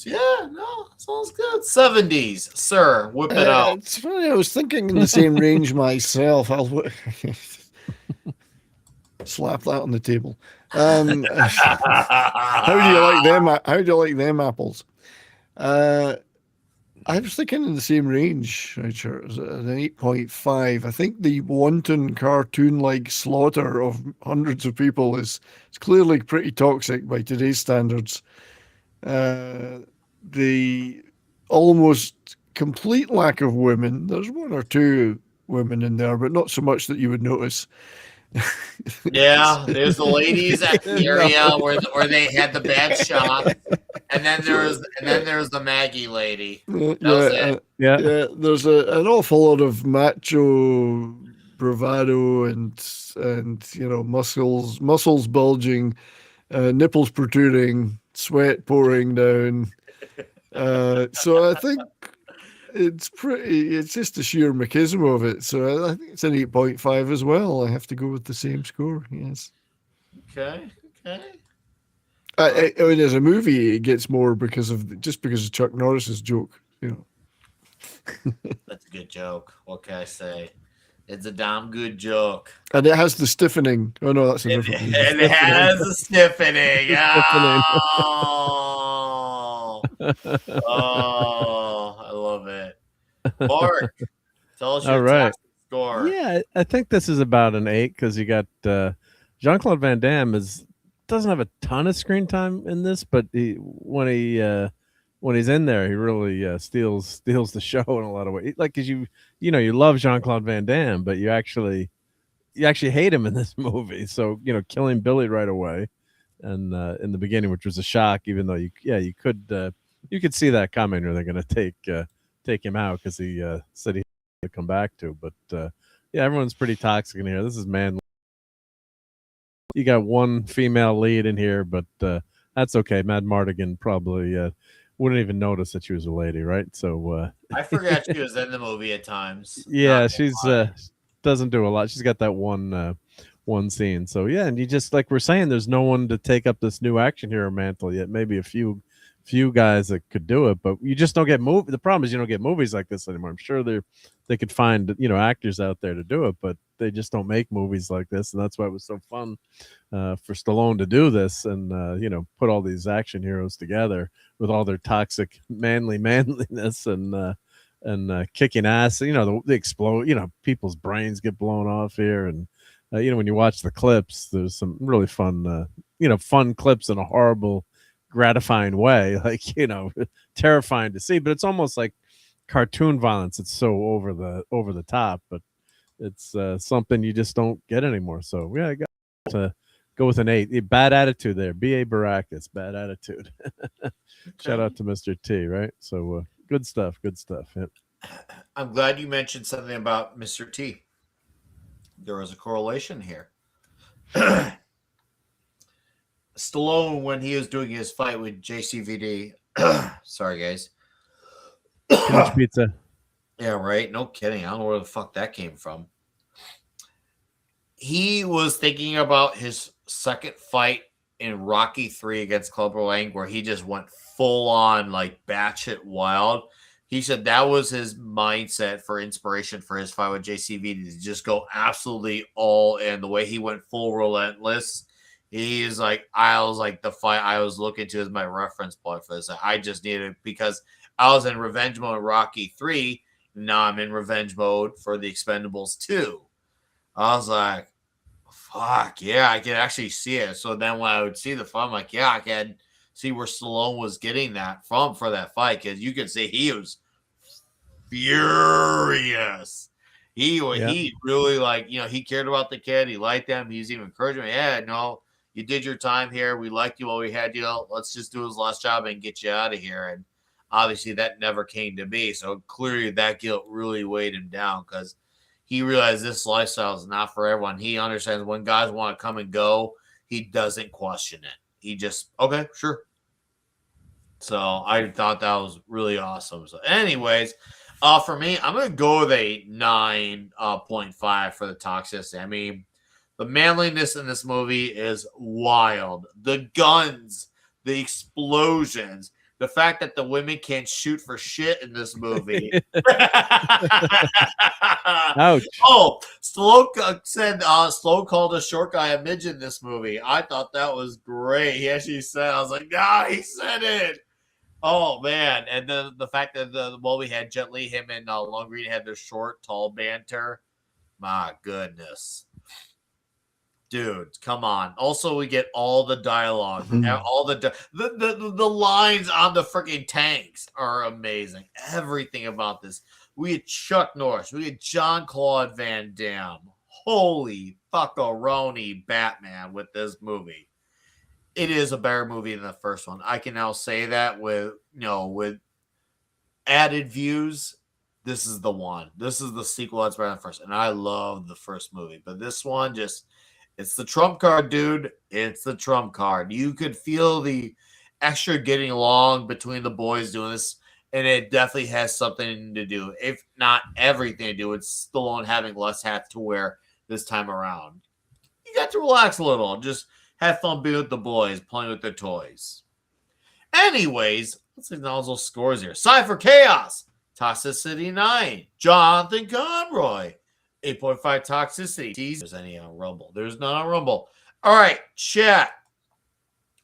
Yeah, no, sounds good. 70s, sir, whip it out. It's funny, I was thinking in the same range myself. I'll slap that on the table. How do you like them? How do you like them apples? I was thinking in the same range, Richard, an 8.5. I think the wanton cartoon-like slaughter of hundreds of people is clearly pretty toxic by today's standards. The almost complete lack of women. There's one or two women in there, but not so much that you would notice. Yeah, there's the ladies at the area where they had the bad shot, and then there's the Maggie lady. Yeah, there's an awful lot of macho bravado and muscles bulging, nipples protruding, sweat pouring down. So I think it's pretty. It's just the sheer machismo of it. So I think it's an 8.5 as well. I have to go with the same score. Yes. Okay. I mean, as a movie, it gets more because of Chuck Norris's joke. That's a good joke. What can I say? It's a damn good joke. And it has the stiffening. Oh no, that's a different movie. And it has a stiffening. Stiffening. Oh, I love it. Mark, tell us All your right. toxic score. Yeah, I think this is about an 8 because you got Jean-Claude Van Damme doesn't have a ton of screen time in this, but when he's in there, he really steals the show in a lot of ways. Like, cause you love Jean-Claude Van Damme, but you actually hate him in this movie. So killing Billy right away, and in the beginning, which was a shock, even though you could see that coming, or they're gonna take him out because he said he had to come back to. But yeah, everyone's pretty toxic in here. This is man. You got one female lead in here, but that's okay. Mad Mardigan probably wouldn't even notice that she was a lady, right? So I forgot she was in the movie at times. yeah, she's doesn't do a lot. She's got that one scene. So yeah, and you just like we're saying, there's no one to take up this new action hero mantle yet. Maybe a few guys that could do it, but you just don't get movie. The problem is you don't get movies like this anymore. I'm sure they could find actors out there to do it, but they just don't make movies like this, and that's why it was so fun for Stallone to do this and put all these action heroes together with all their toxic manliness and kicking ass. The explode. People's brains get blown off here, and when you watch the clips, there's some really fun fun clips in a horrible, gratifying way, like terrifying to see, but it's almost like cartoon violence. It's so over the top, but it's something you just don't get anymore. So yeah, I got to go with an 8. Bad attitude there. B.A. Baracus, bad attitude. Shout out to Mr. T, right? So good stuff. Yep. I'm glad you mentioned something about Mr. T. There was a correlation here. Stallone, when he was doing his fight with JCVD, sorry guys. Peach pizza. Yeah, right. No kidding. I don't know where the fuck that came from. He was thinking about his second fight in Rocky 3 against Clubber Lang, where he just went full on like batshit wild. He said that was his mindset for inspiration for his fight with JCVD, to just go absolutely all in. The way he went full relentless. He is like, I was like, the fight I was looking to as my reference point for this. I just needed it because I was in revenge mode in Rocky 3. Now I'm in revenge mode for the Expendables 2. I was like, fuck, yeah, I can actually see it. So then when I would see the fight, I'm like, yeah, I can see where Stallone was getting that from for that fight, because you could see he was furious. He really, like, he cared about the kid. He liked them. He's even encouraging him. Yeah, no, you did your time here. We liked you while we had you. Let's just do his last job and get you out of here. And obviously that never came to be. So clearly that guilt really weighed him down, because he realized this lifestyle is not for everyone. He understands when guys want to come and go, he doesn't question it. He just, okay, sure. So I thought that was really awesome. So anyways, for me, I'm going to go with a 9.5 for the toxicity. I mean, the manliness in this movie is wild. The guns, the explosions, the fact that the women can't shoot for shit in this movie. Ouch. Oh, Stallone said Stallone called a short guy a midget in this movie. I thought that was great. He actually said, I was like, nah, he said it. Oh, man. And the fact that we had Jet Li, him and Long Green had their short, tall banter. My goodness. Dude, come on. Also, we get all the dialogue. All the lines on the freaking tanks are amazing. Everything about this. We had Chuck Norris. We had Jean-Claude Van Damme. Holy fuckaroni Batman with this movie. It is a better movie than the first one. I can now say that with added views. This is the one. This is the sequel that's better than the first. And I love the first movie. But this one it's the trump card, dude. It's the trump card. You could feel the extra getting along between the boys doing this, and it definitely has something to do, if not everything to do with Stallone having less hats to wear this time around. You got to relax a little and just have fun being with the boys, playing with their toys. Anyways, let's acknowledge those scores here. Cypher Chaos, Toxicity 9, Jonathan Conroy, 8.5 Toxicity. There's any on Rumble? There's none on Rumble. All right, chat.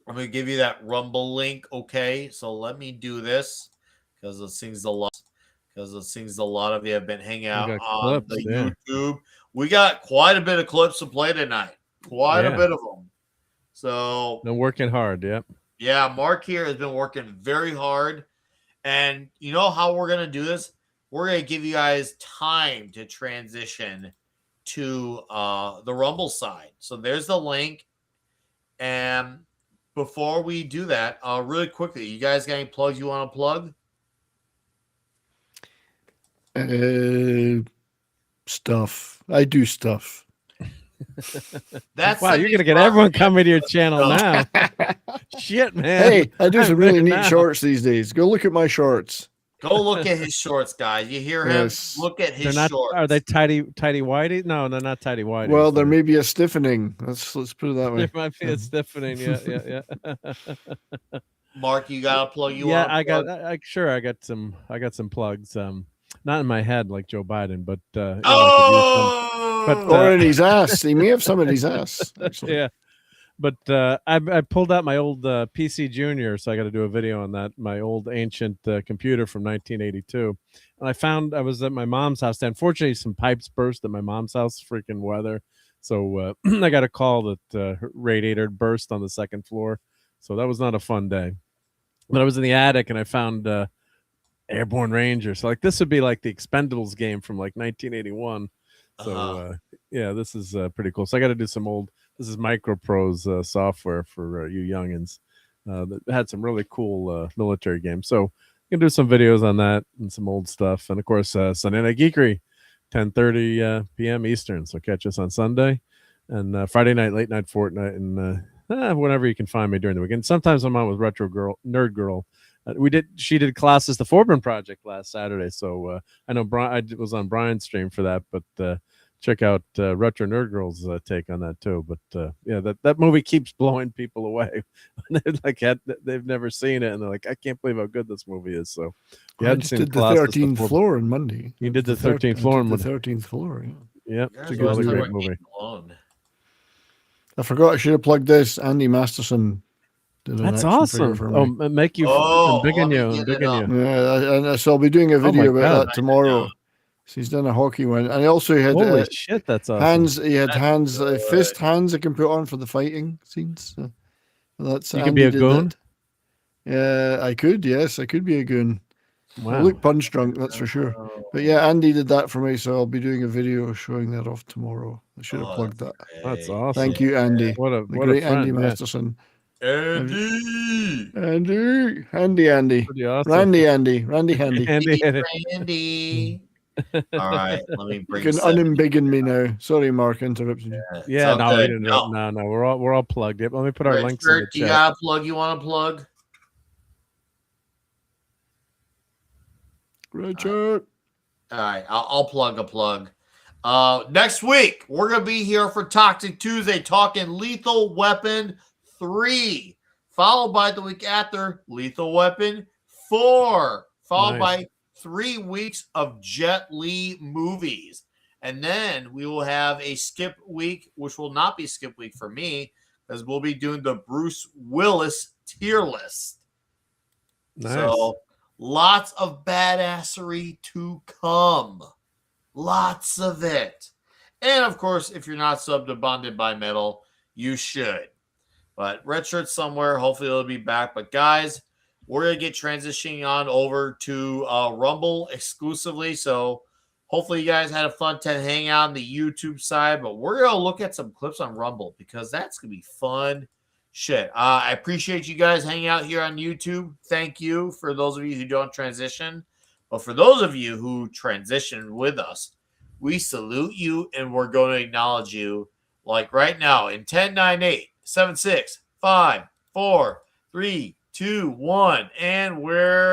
I'm going to give you that Rumble link, okay? So let me do this because it seems a lot of you have been hanging out on the YouTube. We got quite a bit of clips to play tonight. Quite a bit of them. So they're working hard, yep. Yeah, Mark here has been working very hard. And you know how we're going to do this? We're going to give you guys time to transition to the Rumble side. So there's the link. And before we do that, really quickly, you guys got any plugs you want to plug? Stuff. I do stuff. That's wow, you're going to get everyone coming to your channel now. Shit, man. Hey, I do some really neat shorts these days. Go look at my shorts. Go look at his shorts, guys. You hear him? Yes. Look at his shorts. Are they tidy whitey? No, they're not tidy whitey. Well, there may be a stiffening. Let's put it that way. There might be a stiffening. Yeah. Mark, you got a plug? I got some plugs. Not in my head like Joe Biden, but or in his ass. He may have some in his ass. Actually. Yeah. But I pulled out my old PC Junior, so I got to do a video on that. My old ancient computer from 1982, and I was at my mom's house. Unfortunately, some pipes burst at my mom's house. Freaking weather, so I got a call that her radiator burst on the second floor. So that was not a fun day. But I was in the attic and I found Airborne Ranger. So like this would be like the Expendables game from like 1981. So this is pretty cool. So I got to do some old. This is MicroProse software for you youngins that had some really cool military games. So I'm gonna do some videos on that and some old stuff. And of course, Sunday Night Geekery, 10:30 p.m. Eastern. So catch us on Sunday and Friday night, late night Fortnite, and whenever you can find me during the weekend. Sometimes I'm on with Nerd Girl. She did classes the Foreman Project last Saturday. So I know I was on Brian's stream for that, but. Check out Retro Nerd Girl's take on that too. But that movie keeps blowing people away. They've never seen it, and they're like, I can't believe how good this movie is. So you hadn't seen the 13th floor on Monday. You did the 13th floor. The 13th floor. Yeah, it's a great movie. I forgot I should have plugged this. Andy Masterson. That's awesome. Oh, make you big in you. Yeah, and so I'll be doing a video about that tomorrow. So he's done a hockey one, and he also had holy shit, that's awesome. Hands. He had fist hands I can put on for the fighting scenes. So that's you could be a goon. Yeah, I could. Yes, I could be a goon. Wow. I look punch drunk, that's for sure. But yeah, Andy did that for me, so I'll be doing a video showing that off tomorrow. I should have plugged that. That's awesome. Thank you, Andy. What a great friend, Andy Masterson. Andy. Randy. Awesome. Randy. Randy. All right, let me bring. You can unembiggen me now. Sorry, Mark, interrupted you. Yeah, no, we're all plugged. Yep. Let me put our links in the chat. You got a plug you want to plug? Richard. All right, I'll plug a plug. Next week we're gonna be here for Toxic Tuesday, talking Lethal Weapon 3, followed by the week after Lethal Weapon 4, followed by 3 weeks of Jet Li movies. And then we will have a skip week, which will not be skip week for me, because we'll be doing the Bruce Willis tier list. Nice. So lots of badassery to come. Lots of it. And of course, if you're not subbed to Bonded by Metal, you should. But Red Shirt somewhere, hopefully it'll be back. But guys, we're going to get transitioning on over to Rumble exclusively. So hopefully you guys had a fun time hanging out on the YouTube side. But we're going to look at some clips on Rumble because that's going to be fun shit. I appreciate you guys hanging out here on YouTube. Thank you for those of you who don't transition. But for those of you who transition with us, we salute you and we're going to acknowledge you like right now in 10, 9, 8, 7, 6, 5, 4, 3, 2, 1, and we're